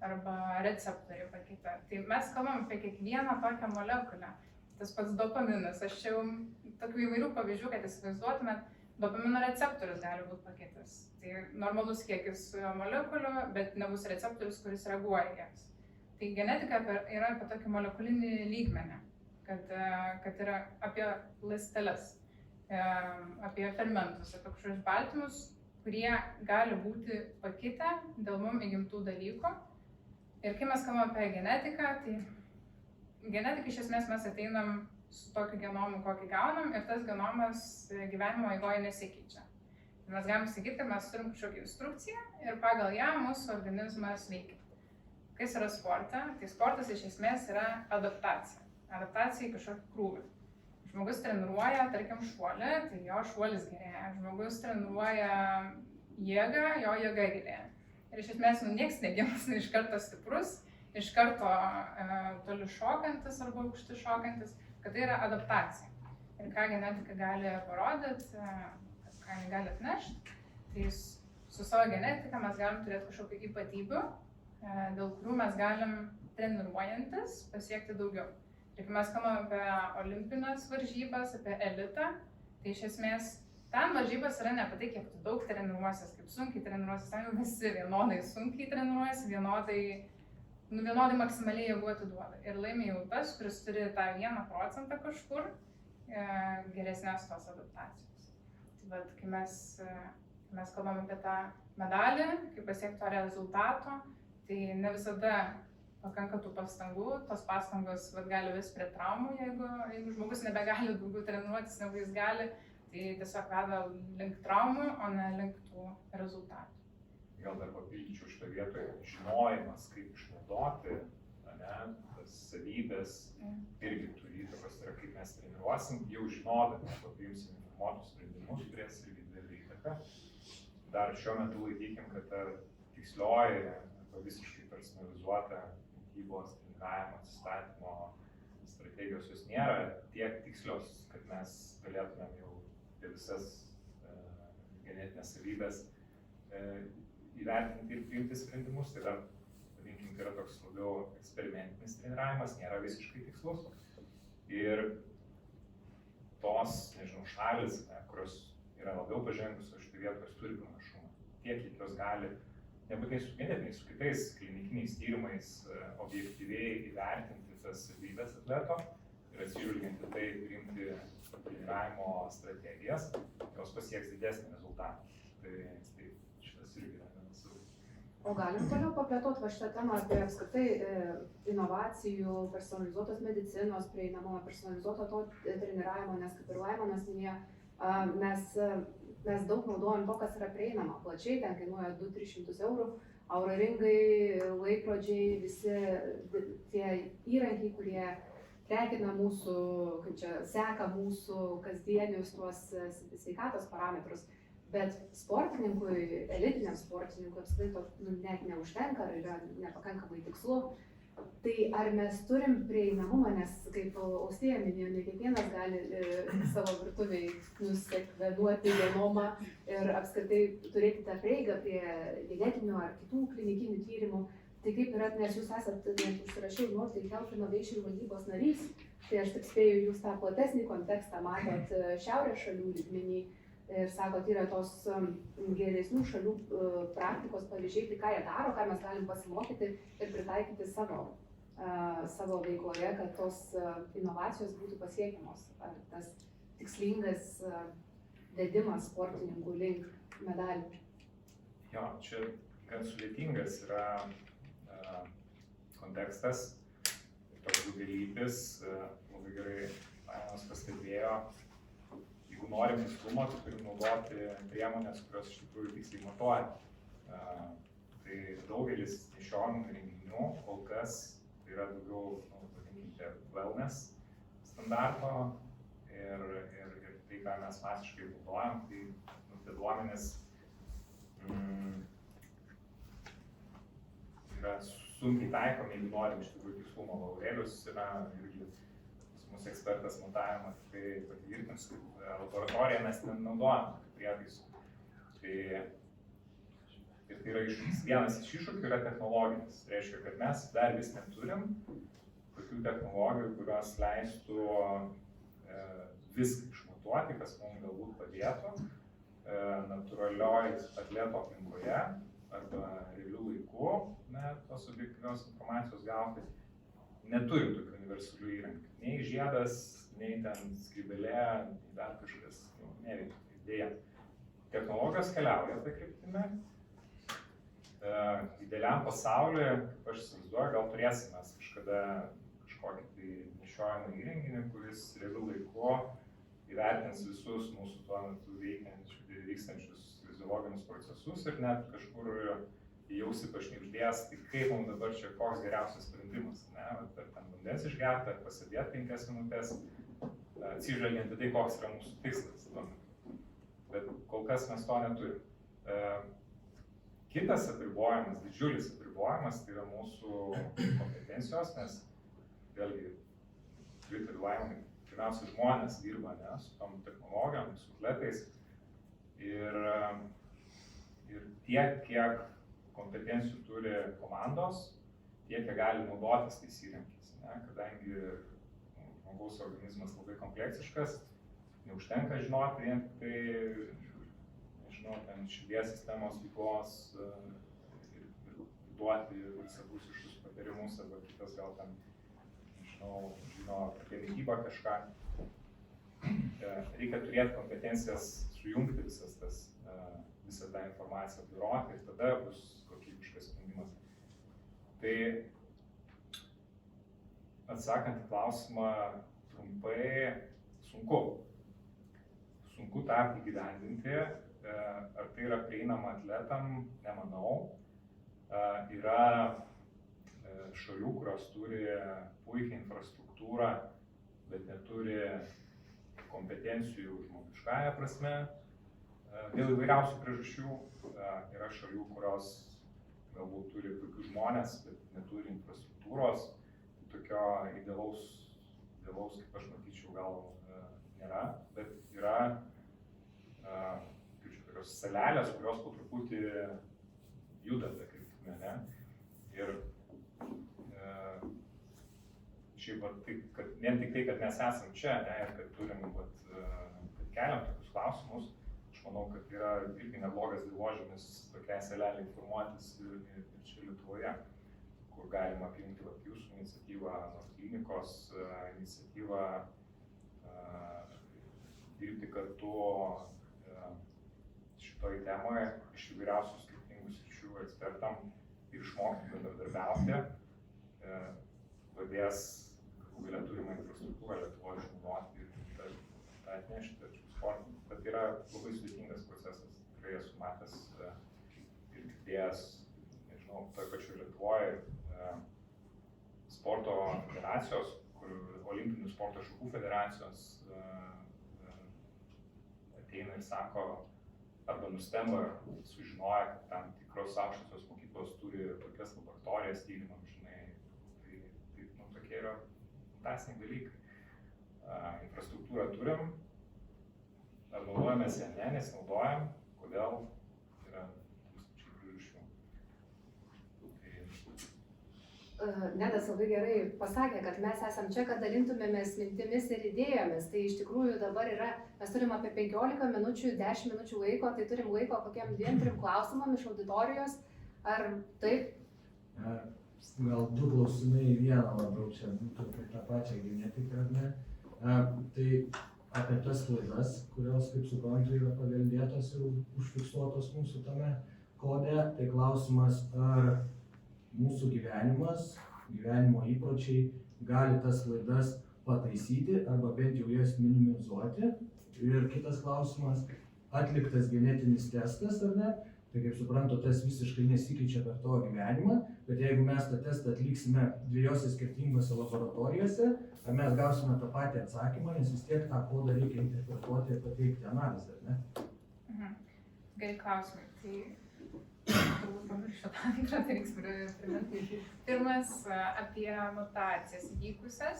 arba receptoriai pakitę. Tai mes kalbam apie kiekvieną tokią molekulę. Tas pats dopaminas. Aš čia jau tokių įvairių pavyzdžių, kad įsivaizduotumėt, dopamino receptorius gali būti pakitęs. Tai normalus kiekis molekulių, bet nebus receptorius, kuris reaguoja į jas. Tai genetika yra apie tokį molekulinį lygmenį, kad yra apie ląsteles, apie fermentus, apie kažkokius baltymus, kurie gali būti pakitę dėl mums įgimtų dalykų. Ir kai mes kalbame apie genetiką, tai genetika iš esmės mes ateinam su tokiu genomu, kokį gaunam, ir tas genomas gyvenimo eigoje nesikeičia. Mes galim sakyti, kad mes turim kažkokią instrukciją ir pagal ją mūsų organizmas veikia. Kas yra sporte? Tai sportas iš esmės yra adaptacija. Adaptacija į kažkokį krūvį. žmogus treniruoja, tarkim, šuolį, tai jo šuolis gerėja. Žmogus treniruoja jėgą, jo jėga gerėja. Ir iš esmės, nieks negimsta iš karto stiprus, iš karto toli šokantis arba aukšti šokantis, kad tai yra adaptacija. Ir ką genetika gali parodyti, ką jį gali atnešti, tai su savo genetika mes galim turėti kažkokių ypatybių, dėl kurių mes galim treniruojantis pasiekti daugiau. Ir kai mes kalbame apie olimpines varžybas, apie elitą, tai iš esmės ten varžybas yra ne apie tai, kiek tu daug treniruosies, kaip sunkiai treniruosies, ten jau visi vienodai sunkiai treniruojasi, vienodai maksimaliai jėgų atiduoda. Ir laimi jau tas, kuris turi tą 1% kažkur geresnės tos adaptacijos. Tai vat, kai mes kalbame apie tą medalį, kaip pasiekti to rezultato, tai ne visada pakanka tų pastangų, tos pastangos gali vis prie traumų, jeigu žmogus nebegali daugiau treniruotis, negu jis gali, tai tiesiog veda link traumų, o ne link tų rezultatų. Gal dar papildyčiau šitą vietoje, žinojimas, kaip išnaudoti, tas savybės irgi turi įtakos, tai yra kaip mes treniruosim, jau žinodami, arba priimsim informuotus sprendimus, turės irgi didelį įtaką. Dar šiuo metu laikykim, kad ta tikslioji, arba visiškai personalizuota mitybos, treniravimo, atsistatymo strategijos jos nėra tiek tikslios, kad mes galėtumėm jau apie visas genetinės savybės įvertinti ir priimti sprendimus. Tai dar, vadinkim, tai yra toks labiau eksperimentinis treniravimas, nėra visiškai tikslus. Ir tos, šalis, kurios yra labiau pažengusios šitą vietą, jos turi panašumą. Tiek, kiek jos gali, nebūtinai su genetiniais, su kitais klinikiniais tyrimais objektyviai įvertinti tas savybės atleto ir atsižvelgiant į tai priimti treniravimo strategijas, jos pasieks didesnį rezultatą. Tai šitas irgi yra vienas svarbu. O galim toliau paplėtoti šitą temą apie apskritai inovacijų, personalizuotos medicinos prieinamumą, personalizuoto to treniravimo, nes kaip ir Laimonas minėjo, mes daug naudojam to, kas yra prieinama plačiai, ten kainuoja 200–300 eurų, Oura ringai, laikrodžiai, visi tie įrankiai, kurie tekina mūsų, seka mūsų kasdienius tuos sveikatos parametrus, bet sportininkui, elitiniam sportininkui apskritai to net neužtenka, yra nepakankamai tikslu. Tai ar mes turim prieinamumą, nes kaip Austėja minėjo, ne kiekvienas gali savo virtuviai nusekvenuoti genomą ir apskritai turėti tą prieigą prie genetinių ar kitų klinikinių tyrimų. Tai kaip yra, nes jūs esate, net užsirašiau, Nordic Health Innovation valdybos narys, tai aš taip spėju, jūs tą platesnį kontekstą matot šiaurės šalių lygmenį ir sakot, yra tos geresnių šalių praktikos pavyzdžiai, tai ką jie daro, ką mes galim pasimokyti ir pritaikyti savo veikloje, kad tos inovacijos būtų pasiekiamos, ar tas tikslingas vedimas sportininkų link medalių. Jo, čia gan sudėtingas yra kontekstas, toks daugialypis, labai gerai Laimonas pastebėjo. Jeigu norim tikslumo, tai turim naudoti priemonės, kurios iš tikrųjų tiksliai matuoja. Tai daugelis nešiojamų renginių kol kas tai yra daugiau, vadinkite, wellness standarto ir tai, ką mes masiškai naudojam, tai tie duomenys yra sunkiai taikomi, jeigu norim iš tikrųjų tikslumo. Aurelijus yra irgi mūsų ekspertas matavimą tikrai patvirtins, kad laboratoriją mes nenaudojam prietaisų. Tai yra vienas iš iššūkių yra technologinis. Tai reiškia, kad mes dar vis neturim tokių technologijų, kurios leistų viską išmatuoti, kas mums galbūt padėtų natūralioj atleto aplinkoje arba realių laikų tos objektyvios informacijos gauti. Neturim tokių universalių įrankių. Nei žiedas, nei ten skrybelė, nei dar kažkas neveikia. Dėja, technologijos keliauja tą kryptimį. Idealiam pasaulyje, kaip aš įsivaizduoju, gal turėsime kažkada kažkokį tai nešiojamą įrenginį, kuris realiu laiku įvertins visus mūsų tuo metu vykstančius fiziologinius procesus ir net kažkur jausi pašnibždės, tai kaip mums dabar čia koks geriausias sprendimas, ar ten vandens išgerti, ar pasėdėti 5 minutės, atsižvelgiant į tai, koks yra mūsų tikslas. Bet kol kas mes to neturim. Kitas apribojimas, didžiulis apribojimas, tai yra mūsų kompetencijos, nes vėlgi, pritariu Laimonai, pirmiausia žmonės dirba, ne, su tom technologijom, su atletais ir tiek, kiek kompetencijų turi komandos, tiek, kiek gali naudotis tais įrankiais, ne, kadangi žmogaus organizmas labai kompleksiškas, neužtenka žinoti vien tik tai, nežinau, ten širdies sistemos veiklos ir duoti visapusiškus patarimus, arba kitas gal ten, nežinau, žino apie mitybą kažką. Reikia turėti kompetencijas sujungti visą tą informaciją, apdoroti ir tada bus kokybiškas sprendimas. Tai atsakant į klausimą trumpai, sunku tą įgyvendinti. Ar tai yra prieinama atletam, nemanau. Yra šalių, kurios turi puikią infrastruktūrą, bet neturi kompetencijų žmogiškąja prasme. Dėl įvairiausių priežasčių yra šalių, kurios galbūt turi puikius žmonės, bet neturi infrastruktūros. Tokio idealaus, kaip aš matyčiau, gal nėra, bet yra tokios salelės, kurios po truputį juda tą kryptimę, ne? Ir šiaip, kad vien tik tai, kad mes esam čia, ne, ir kad turim, kad keliam tokius klausimus, aš manau, kad yra irgi neblogas dirvožemis tokiai saleliai formuotis ir čia Lietuvoje, kur galima apjungti jūsų iniciatyvą, klinikos iniciatyvą, dirbti kartu šitoj temoje iš įvairiausių skirtingų sričių ekspertam ir išmokti bendradarbiauti, padės galų turimą infrastruktūrą Lietuvoje išnaudoti ir tą atnešti sportą. Bet yra labai sudėtingas procesas, tikrai esu matęs ir girdėjęs, nežinau, toj pačioj Lietuvoje sporto federacijos, kur olimpinių sporto šakų federacijos ateina ir sako, arba nustemba sužinoja, kad tam tikros aukštosios mokyklos turi tokias laboratorijas tyrimams, žinai, tai tokie yra fantastiniai dalykai. Infrastruktūrą turim, ar naudojamės ją, ne, nesinaudojam, kodėl, yra tūkstančiai priežasčių. Nedas labai gerai pasakė, kad mes esam čia, kad dalintumėmės mintimis ir idėjomis. Tai iš tikrųjų dabar yra, mes turim apie 15 minučių, 10 minučių laiko, tai turim laiko kokiam 2-3 klausimam iš auditorijos. Ar taip? Gal 2 klausimai į vieną labiau čia būtų apie tą pačią genetiką, ar ne? Tai apie tas klaidas, kurios, kaip suprantu, yra paveldėtos ir užfiksuotos mūsų tame kode, tai klausimas, ar mūsų gyvenimo įpročiai gali tas klaidas pataisyti arba bent jau jas minimizuoti. Ir kitas klausimas, atliktas genetinis testas ar ne, tai kaip suprantu, tas visiškai nesikeičia per tavo gyvenimą, bet jeigu mes tą testą atliksime 2 skirtingose laboratorijose, ar mes gausime tą patį atsakymą, nes vis tiek tą kodą reikia interpretuoti ir pateikti analizę, ar ne? Geri klausimai. Tai turbūt pamiršiu tą antrą, tai reiks priminti. Pirmas apie mutacijas įvykusias.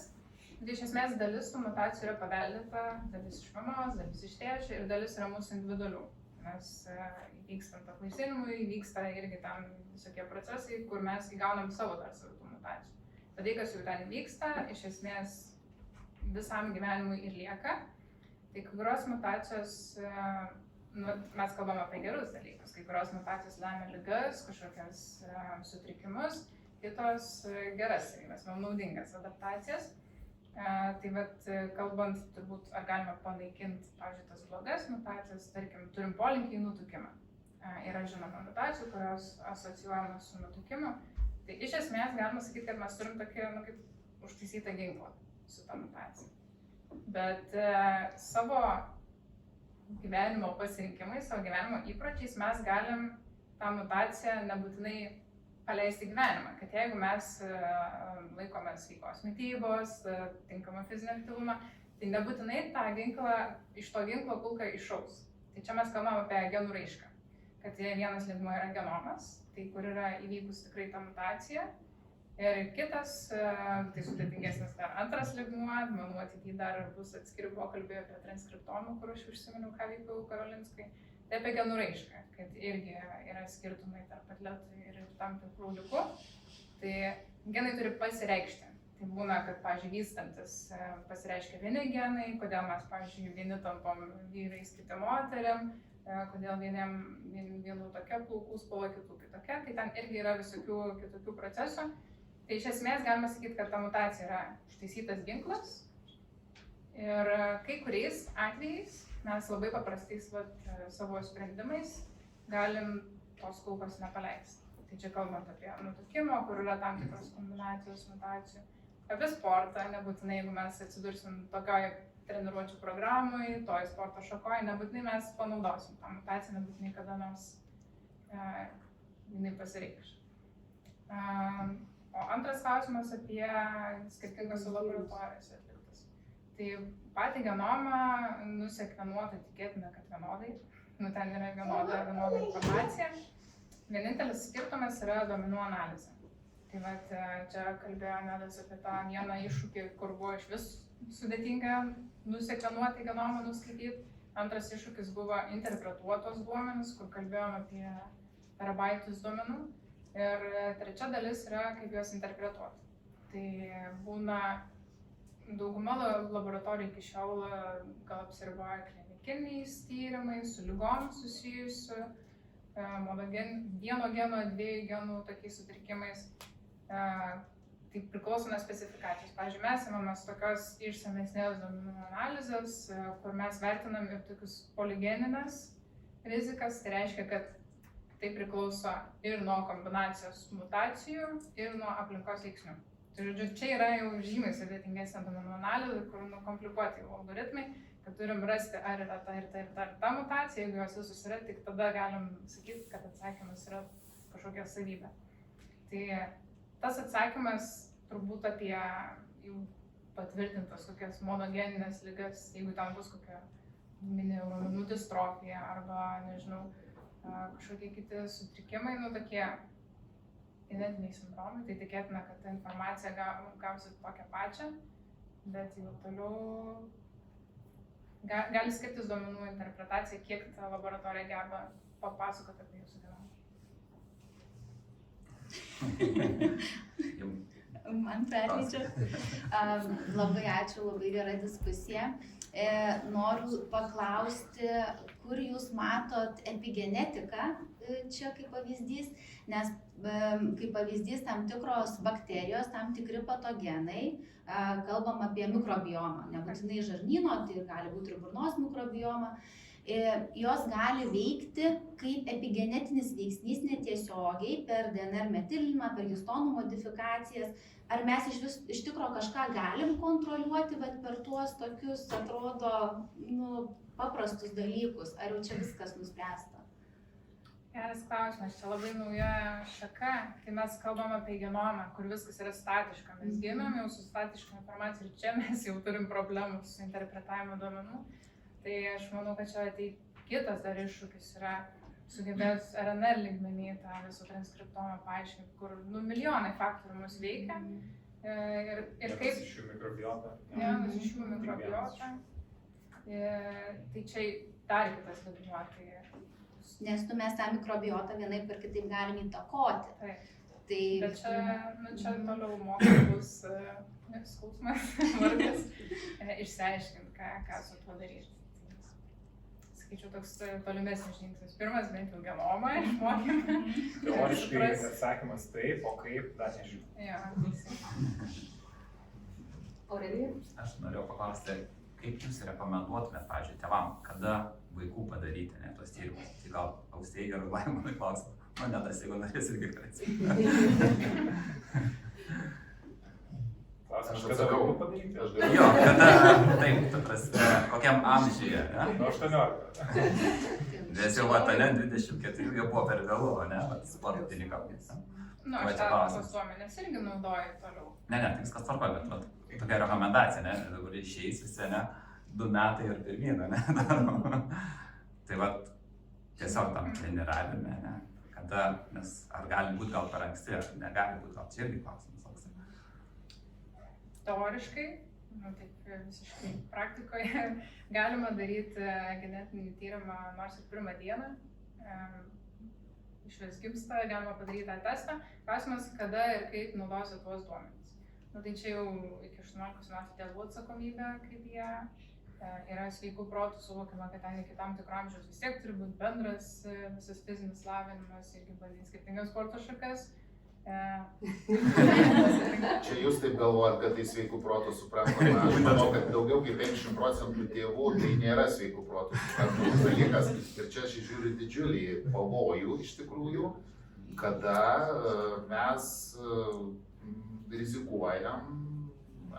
Tai iš esmės dalis tų mutacijų yra paveldėta, dalis iš mamos, dalis iš tėčio ir dalis yra mūsų individualių. Nes įvykstant apvaisinimui, įvyksta irgi tam visokie procesai, kur mes įgaunam savo dar savitų mutacijų. Bet tai, kas jau ten įvyksta, iš esmės visam gyvenimui ir lieka. Tai kai kurios mutacijos, mes kalbame apie gerus dalykus, kai kurios mutacijos lemia ligas, kažkokias sutrikimus, kitos geras savybes, naudingas adaptacijas. Tai vat, kalbant, turbūt, ar galima panaikinti, pavyzdžiui, tas blogas mutacijas, tarkim, turim polinkį į nutukimą. Yra žinoma mutacijų, kurios asocijuojamos su nutukimu. Tai iš esmės galima sakyti, kad mes turim tokį, kaip užtaisytą ginklą su ta mutacija. Bet savo gyvenimo pasirinkimais, savo gyvenimo įpročiais mes galim tą mutaciją nebūtinai paleisti gyvenimą. Kad jeigu mes laikome sveikos mitybos, tinkamą fizinį aktyvumą, tai nebūtinai iš to ginklo kulka iššaus. Tai čia mes kalbam apie genų raišką, kad vienas lygmuo yra genomas, tai kur yra įvykus tikrai ta mutacija, ir kitas, tai sudėtingesnis dar antras lygmuo, manau ateityje dar bus atskiri pokalbiai apie transkriptomą, kur aš užsiminiau, ką veikiau Karolinskai, tai apie genų raišką, kad irgi yra skirtumai tarp atletų ir tam tikrų ligų. Tai genai turi pasireikšti. Tai būna, kad, pavyzdžiui, vystantis pasireiškia vieni genai, kodėl mes, pavyzdžiui, vieni tampam vyrais, kiti moteriam, kodėl vienų tokia plaukų spalva, kitų kitokia, tai ten irgi yra visokių kitokių procesų. Tai iš esmės galima sakyti, kad ta mutacija yra užtaisytas ginklas ir kai kuriais atvejais mes labai paprastais savo sprendimais galim tos kulkos nepaleisti. Tai čia kalbant apie nutukimo, kur yra tam tikros kombinacijos mutacijų, apie sportą, nebūtinai jeigu mes atsidursim tokioj treniruočių programui, toj sporto šakoj, nebūtinai mes panaudosim tą mutaciją, nebūtinai kada nors jinai pasireikš. O antras klausimas apie skirtingas laboratorijose atliktas. Tai patį genomą nusekvenuota tikėtina, kad vienodai, ten yra vienoda informacija. Vienintelis skirtumas yra duomenų analizė. Tai čia kalbėjo Nedas apie tą vieną iššūkį, kur buvo iš vis sudėtinga nusekvenuoti genomą, nuskaityti. Antras iššūkis buvo interpretuotos duomenys, kur kalbėjome apie terabaitus duomenų. Ir trečia dalis yra, kaip juos interpretuoti. Tai būna dauguma laboratorijų iki šiol gal apsiriboja klinikiniais tyrimais, su lygom susijusiu, vieno geno, dviejų genų tokiais sutrikimais. Tai priklauso nuo specifikacijos. Pavyzdžiui, mes imamės tokios išsamesnės duomenų analizės, kur mes vertinam ir tokius poligeninės rizikas. Tai reiškia, kad tai priklauso ir nuo kombinacijos mutacijų, ir nuo aplinkos veiksnių. Tai žodžiu, čia yra jau žymiai sudėtingesnė duomenų analizė, kur komplikuoti jau algoritmai, kad turim rasti, ar yra ta ir ta mutacija, jeigu jos visus yra, tik tada galim sakyti, kad atsakymas yra kažkokia savybė. Tai tas atsakymas turbūt apie jau patvirtintas kokias monogeninės ligas, jeigu ten bus kokia mini raumenų distrofija arba, nežinau, kažkokie kiti sutrikimai, tokie genetiniai sindromai, tai tikėtina, kad ta informacija gausit tokią pačią, bet jau toliau gali skirtis duomenų interpretacija, kiek ta laboratorija geba papasakoti apie jūsų genomą. Man perleidžia. Labai ačiū, labai gera diskusija. Noriu paklausti, kur jūs matot epigenetiką čia kaip pavyzdys, nes kaip pavyzdys tam tikros bakterijos, tam tikri patogenai, kalbam apie mikrobiomą, nebūtinai žarnyno, tai gali būti ir burnos mikrobioma, jos gali veikti kaip epigenetinis veiksnys netiesiogiai per DNR metilinimą, per histonų modifikacijas. Ar mes iš tikro kažką galim kontroliuoti, bet per tuos tokius, atrodo, paprastus dalykus? Ar jau čia viskas nuspręsta? Geras klausimas, čia labai nauja šaka, kai mes kalbam apie genomą, kur viskas yra statiška. Mes gimėm jau su statiška informacija ir čia mes jau turim problemų su interpretavimo duomenų. Tai aš manau, kad čia kitas dar iššūkis yra sugebės RNR lygmenį tą visų transkriptomą paaiškinti, kur milijonai faktorių mus veikia. Ir kaip... Iš jų mikrobiota. Iš jų mikrobiota. Tai čia dar kitas lygmuo. Nes mes tą mikrobiotą vienaip ir kitaip galim įtakoti. Taip. Bet čia toliau mokslas bus skausmas, vargas, išsiaiškinti, ką su tuo daryti. Sakyčiau, toks tolimesnis žingsnis. Pirmas bent jau genomą išmokėme. Teoriškai atsakymas taip, o kaip, dar nežinau. Jo, Aurelija? Aš norėjau paklausti, kaip jūs rekomenduotumėt, pavyzdžiui, tėvam, kada vaikų padaryti tuos tyrimus? Tai gal Austėjai ar Laimonui klausimą. Nedas, jeigu norės irgi kalbėti. Klausimas, kada vaikų padaryti? Jo, kada, taip, ta prasme, kokiam amžiuje, ne? Nuo 18. Nes jau vatane 24 jau buvo per vėlu, ne, sportininkams. Nu, Va, aš čia tą klausimas. tos duomenės irgi naudoju toliau. Ne, tai viskas tvarko, bet vat, tokia rekomendacija, ne, dabar išeis visi, ne, 2 metai ir pirmyn, ne, darom. Tai vat, tiesiog tam treniravime, ne, kada, nes ar gali būti gal per anksti, ar negali būti, gal čia irgi klausimas toks. Teoriškai, nu, taip visiškai praktikoje, galima daryti genetinį tyrimą nors ir pirmą dieną. Išvis gimsta, galima padaryti tą testą. Klausimas, kada ir kaip naudosi tuos duomenis. Nu, tai čia jau iki 18 metų tėvų atsakomybė, kaip jie yra sveikų protų, suvokiama, kad ten iki tam tikro amžiaus vis tiek turi būti bendras visas fizinis lavinimas, irgi bandyti skirtingas sporto šakas. Čia jūs taip galvojat, kad tai sveikų protų suprantama. Aš manau, kad daugiau kaip 50% tėvų tai nėra sveikų protų suprantamas dalykas. Ir čia aš žiūriu didžiulį pavojų iš tikrųjų, kada mes rizikuojam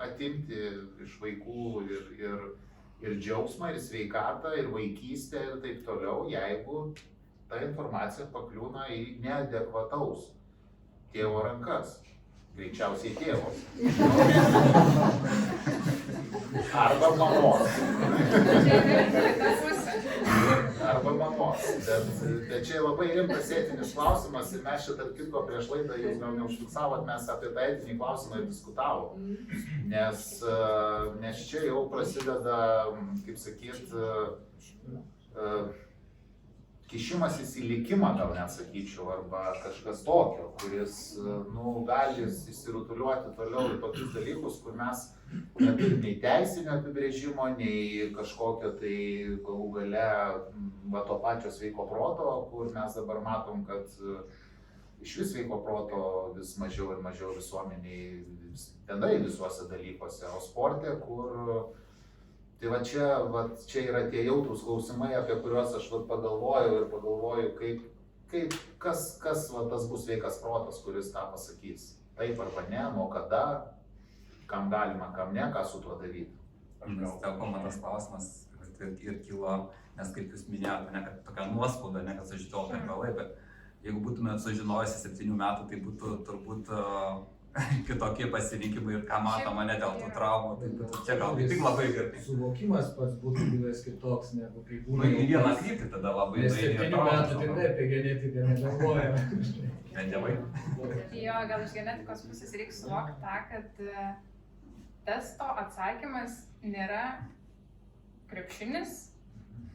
atimti iš vaikų ir džiaugsmą, ir sveikatą, ir vaikystę ir taip toliau, jeigu ta informacija pakliūna į neadekvataus tėvo rankas. Greičiausiai tėvo. Arba mamos. Arba mamos. Bet čia labai rimtas etinis klausimas ir mes čia tarp kitko prieš laidą, jūs gal neužfiksavot, mes apie tą etinį klausimą diskutavom. Nes čia jau prasideda, kaip sakyt, kišimasis į likimą, gal net sakyčiau, arba kažkas tokio, kuris gali įsirutuliuoti toliau į tokius dalykus, kur mes neturim nei teisinio apibrėžimo, nei kažkokio tai galų gale to pačio sveiko proto, kur mes dabar matom, kad iš vis sveiko proto vis mažiau ir mažiau visuomeniai, bendrai visuose dalykuose, o sporte, kur tai čia yra tie jautrūs klausimai, apie kuriuos aš pagalvoju, kas tas bus sveikas protas, kuris tą pasakys. Taip arba ne, nuo kada, kam galima, kam ne, ką su tuo daryti. Nes dėl man tas klausimas ir kilo, nes kaip jūs minėjote, ne, kad tokia nuospauda, ne, kad sužinojau per vėlai, bet jeigu būtumėt sužinojusi 7 metų, tai būtų turbūt kitokie pasirinkimai ir ką matoma ne dėl tų traumų, tai būtų čia gal tik labai gerai. Suvokimas pats būtų buvęs kitoks, negu kai Nu, į vieną kryptį tada labai Nes 7 metų tikrai apie genetiką negalvoja. Bet tėvai. Jo, gal iš genetikos pusės reikia suvokti tą, kad testo atsakymas nėra krepšinis,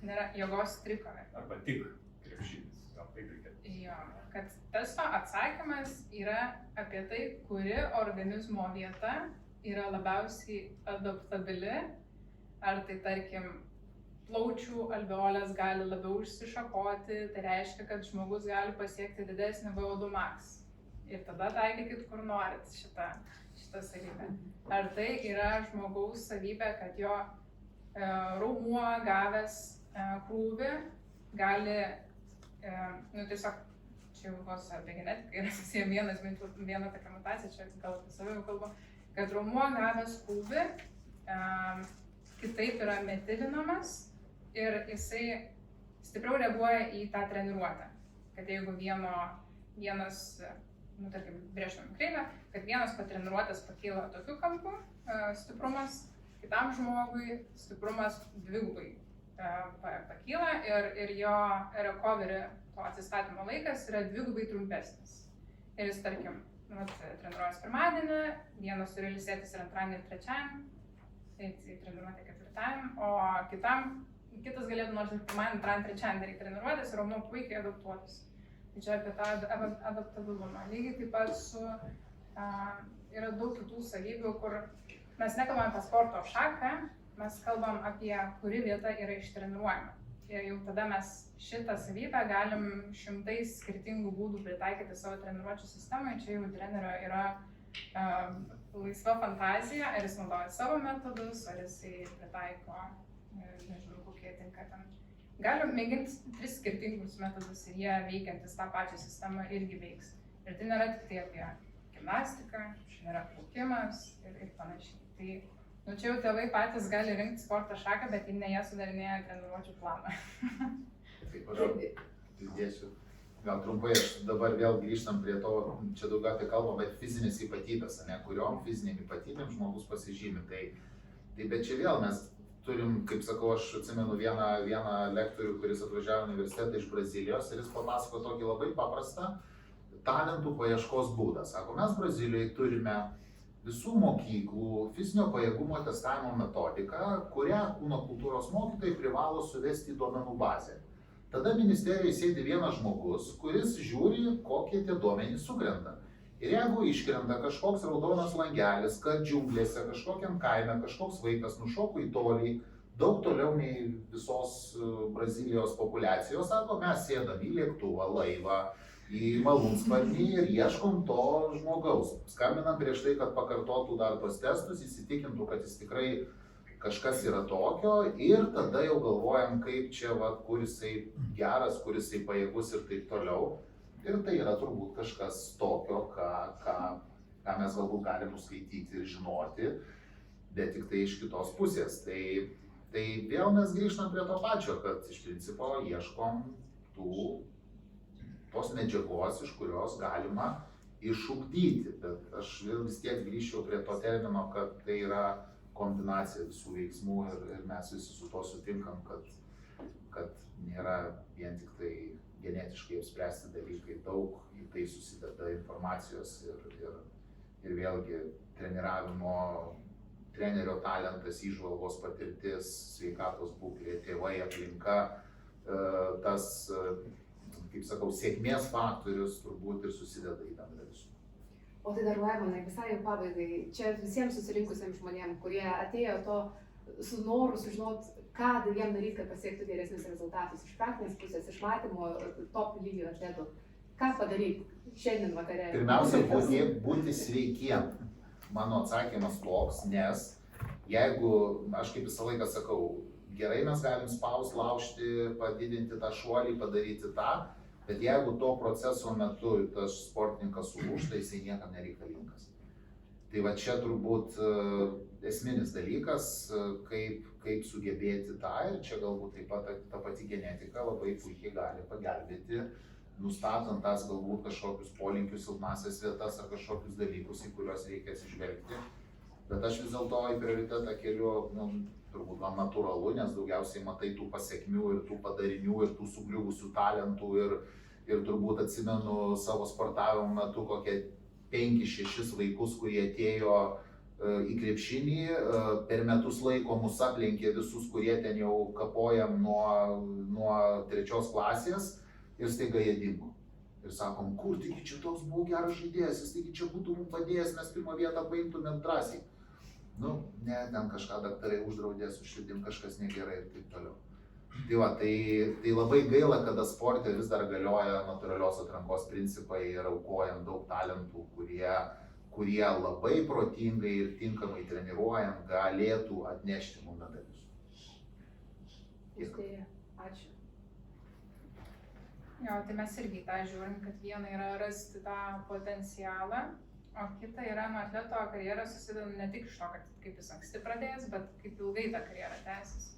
nėra jėgos trikovė. Arba tik krepšinis, gal taip reikėtų. Jo, kad testo atsakymas yra apie tai, kuri organizmo vieta yra labiausiai adaptabili, ar tai tarkim plaučių alveolės gali labiau išsišakoti, tai reiškia, kad žmogus gali pasiekti didesnį VO2 max. Ir tada taikykit, kur norit šitą savybę. Ar tai yra žmogaus savybė, kad jo raumuo gavęs krūvį gali, tiesiog, čia jau vos apie genetiką yra susiję viena tokia mutacija, čia gal apie save jau kalbu, kad raumuo gavęs krūvį kitaip yra metilinamas ir jisai stipriau reaguoja į tą treniruotę. Kad jeigu vienas, tarkim, brėžtumėm kreivę, kad vienas patreniruotės pakyla tokiu kampu stiprumas, kitam žmogui stiprumas dvigubai pakyla ir jo recovery, to atsistatymo laikas yra dvigubai trumpesnis. Ir jis, tarkim, treniruojas pirmadienį, vienas turi ilsėtis ir antradienį ir trečiadienį, tai treniruotė ketvirtadienį, o kitas galėtų nors ir pirmadienį, antradienį, trečiadienį daryti treniruotės ir raumuo puikiai adaptuotis. Tai čia apie tą adaptabilumą. Lygiai taip pat yra daug kitų savybių, kur mes nekalbam apie sporto šaką, mes kalbam apie kuri vieta yra ištreniruojama. Ir jau tada mes šitą savybę galim šimtais skirtingų būdų pritaikyti savo treniruočių sistemai. Čia jau trenerio yra laisva fantazija, ar jis naudoja savo metodus, ar jisai pritaiko, nežinau, kokie tinka ten. Galim mėginti 3 skirtingus metodus ir jie veikiantis tą pačią sistemą irgi veiks. Ir tai nėra tik tai apie gimnastiką, čia nėra plaukimas ir panašiai. Tai čia jau tėvai patys gali rinkti sporto šaką, bet ne jie sudarinėja treniruočių planą. Taip, aš pridėsiu. Gal trumpai, aš dabar vėl grįžtam prie to, čia daugiau apie kalbą, bet fizinės ypatybės, ne, kuriom fizinėm ypatybėm žmogus pasižymi. Tai bet čia vėl mes turim, kaip sakau, aš atsimenu vieną lektorių, kuris atvažiavo į universitetą iš Brazilijos ir jis papasako tokį labai paprastą talentų paieškos būdą. Sako, mes Brazilijoje turime visų mokyklų fizinio pajėgumo testavimo metodiką, kurią kūno kultūros mokytojai privalo suvesti į duomenų bazę. Tada ministerijoje sėdi vienas žmogus, kuris žiūri, kokie tie duomenys sukrenta. Ir jeigu iškrenta kažkoks raudonas langelis, kad džiunglėse, kažkokiam kaime, kažkoks vaikas nušoko į tolį, daug toliau nei visos Brazilijos populiacijos, sako, mes sėdam į lėktuvą, laivą, į malūnsparnį ir ieškom to žmogaus. Skambinam prieš tai, kad pakartotų dar tos testus, įsitikintų, kad jis tikrai kažkas yra tokio ir tada jau galvojam, kaip čia, kur jisai geras, kur jisai pajėgus ir taip toliau. Ir tai yra turbūt kažkas tokio, ką mes galbūt galim nuskaityti ir žinoti, bet tik tai iš kitos pusės. Tai vėl mes grįžtam prie to pačio, kad iš principo ieškom tos medžiagos, iš kurios galima išugdyti. Bet aš vis tiek grįžčiau prie to termino, kad tai yra kombinacija visų veiksmų ir mes visi su to sutinkam, kad nėra vien tik tai genetiškai apspręsti dalykai, daug į tai susideda informacijos ir vėlgi treniravimo, trenerio talentas, įžvalgos patirtis, sveikatos būklė, tėvai, aplinka, tas, kaip sakau, sėkmės faktorius turbūt ir susideda į bendrą visumą. O tai dar Laimonai, visai jau pabaigai, čia visiems susirinkusiems žmonėms, kurie atėjo to su noru sužinot, ką jiem daryti, kad pasiektų geresnius rezultatus iš praktinės pusės, iš matymo top lygio atletų. Ką padaryti šiandien vakare? Pirmiausia, būti sveikiem. Mano atsakymas toks, nes jeigu, aš kaip visą laiką sakau, gerai mes galim spaust, laužti, padidinti tą šuolį, padaryti tą, bet jeigu to proceso metu tas sportininkas sulūžta, jisai niekam nereikalingas. Tai va čia turbūt esminis dalykas, kaip sugebėti tą ir čia galbūt taip pat ta pati genetika labai puikiai gali pagelbėti, nustatant tas galbūt kažkokius polinkius, silpnasias vietas ar kažkokius dalykus, į kuriuos reikia atsižvelgti. Bet aš vis dėlto į prioritetą keliu, turbūt gal natūralu, nes daugiausiai matai tų pasekmių ir tų padarinių ir tų sugriuvusių talentų ir turbūt atsimenu savo sportavimo metu kokie 5-6 vaikus, kurie atėjo į krepšinį, per metus laiko mus aplenkė visus, kurie ten jau kapojam nuo 3 klasės ir staiga jie dingo. Ir sakom, kur taigi čia toks buvo geras žaidėjas, jis taigi čia būtų mums padėjęs, mes pirmą vietą paimtumėm drąsiai. Ne, ten kažką daktarai uždraudė, su širdim kažkas negerai ir taip toliau. Tai va, tai labai gaila, kada sporte vis dar galioja natūralios atrankos principai ir aukojam daug talentų, kurie labai protingai ir tinkamai treniruojant galėtų atnešti mums medalius. Ačiū. Jo, tai mes irgi tą žiūrim, kad viena yra rasti tą potencialą, o kita yra nuo atleto karjera susideda ne tik iš to, kad kaip jis anksti pradės, bet kaip ilgai ta karjera tęsis.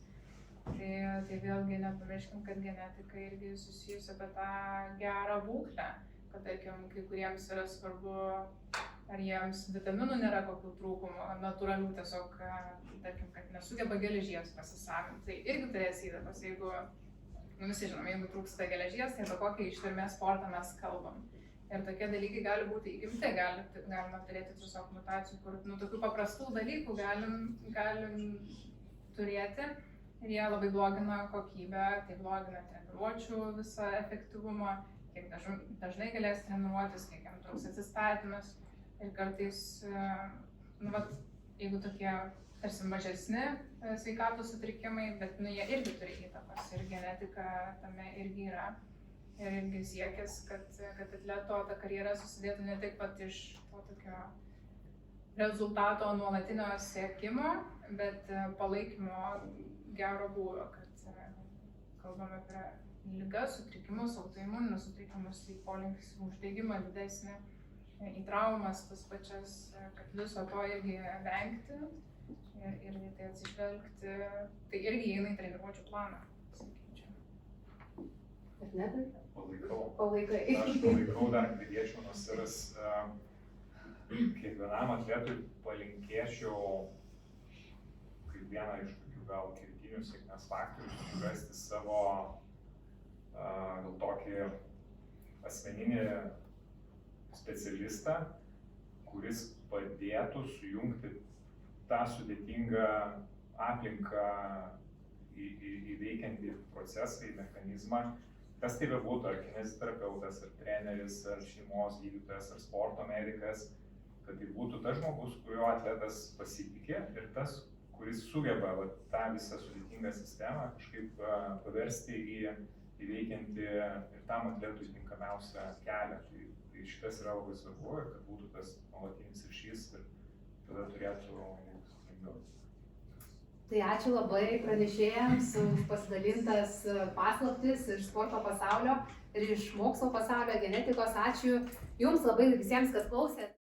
Tai vėlgi nepamirškim, kad genetika irgi susijusi apie tą gerą būklę, kad tarkim, kai kuriems yra svarbu, ar jiems vitaminų nėra kokių trūkumų, natūralių tiesiog, tarkim, kad nesugeba geležies pasisavinti. Tai irgi turės įtakos, jeigu, visi žinom, jeigu trūksta geležies, tai apie kokį ištvermės sportą mes kalbam. Ir tokie dalykai gali būti įgimti, galima turėti tiesiog mutacijų, kur tokių paprastų dalykų galim turėti ir jie labai blogina kokybę, tai blogina treniruočių visą efektyvumą, kiek dažnai galės treniruotis, kiek jam truks atsistatymas ir kartais, jeigu tokie tarsi mažesni sveikatos sutrikimai, bet jie irgi turi įtakos ir genetika tame irgi yra. Ir irgi siekis, kad atleto ta karjera susidėtų ne tik pat iš to tokio rezultato nuolatinio siekimo, bet palaikymo gero būdo, kad kalbame apie ligas, sutrikimus, autoimuninius sutrikimus, tai polinkis į uždegimą didesnį, į traumas tas pačias, kad viso to irgi vengti ir tai atsižvelgti, tai irgi įeina į treniruočių planą, sakyčiau. Ar ne? Palaikau. Palaikai. Aš palaikau, dar pridėčiau, nors ir kiekvienam atletui palinkėčiau kaip vieną iš tokių gal kertinių sėkmės faktorių surasti savo gal tokį asmeninį specialistą, kuris padėtų sujungti tą sudėtingą aplinką įveikiantį procesą, į mechanizmą. Kas tai bebūtų, ar kineziterapeutas, ar treneris, ar šeimos gydytojas, ar sporto medikas, kad tai būtų tas žmogus, kurio atletas pasitikė ir tas, kuris sugeba tą visą sudėtingą sistemą kažkaip paversti įveikiantį ir tam atletui tinkamiausią kelią. Tai šitas yra labai svarbu ir kad būtų tas nuolatinis ryšys ir tada turėtų lengviau. Tai ačiū labai pranešėjams už pasidalintas paslaptis iš sporto pasaulio ir iš mokslo pasaulio, genetikos. Ačiū Jums labai visiems, kad klausėt.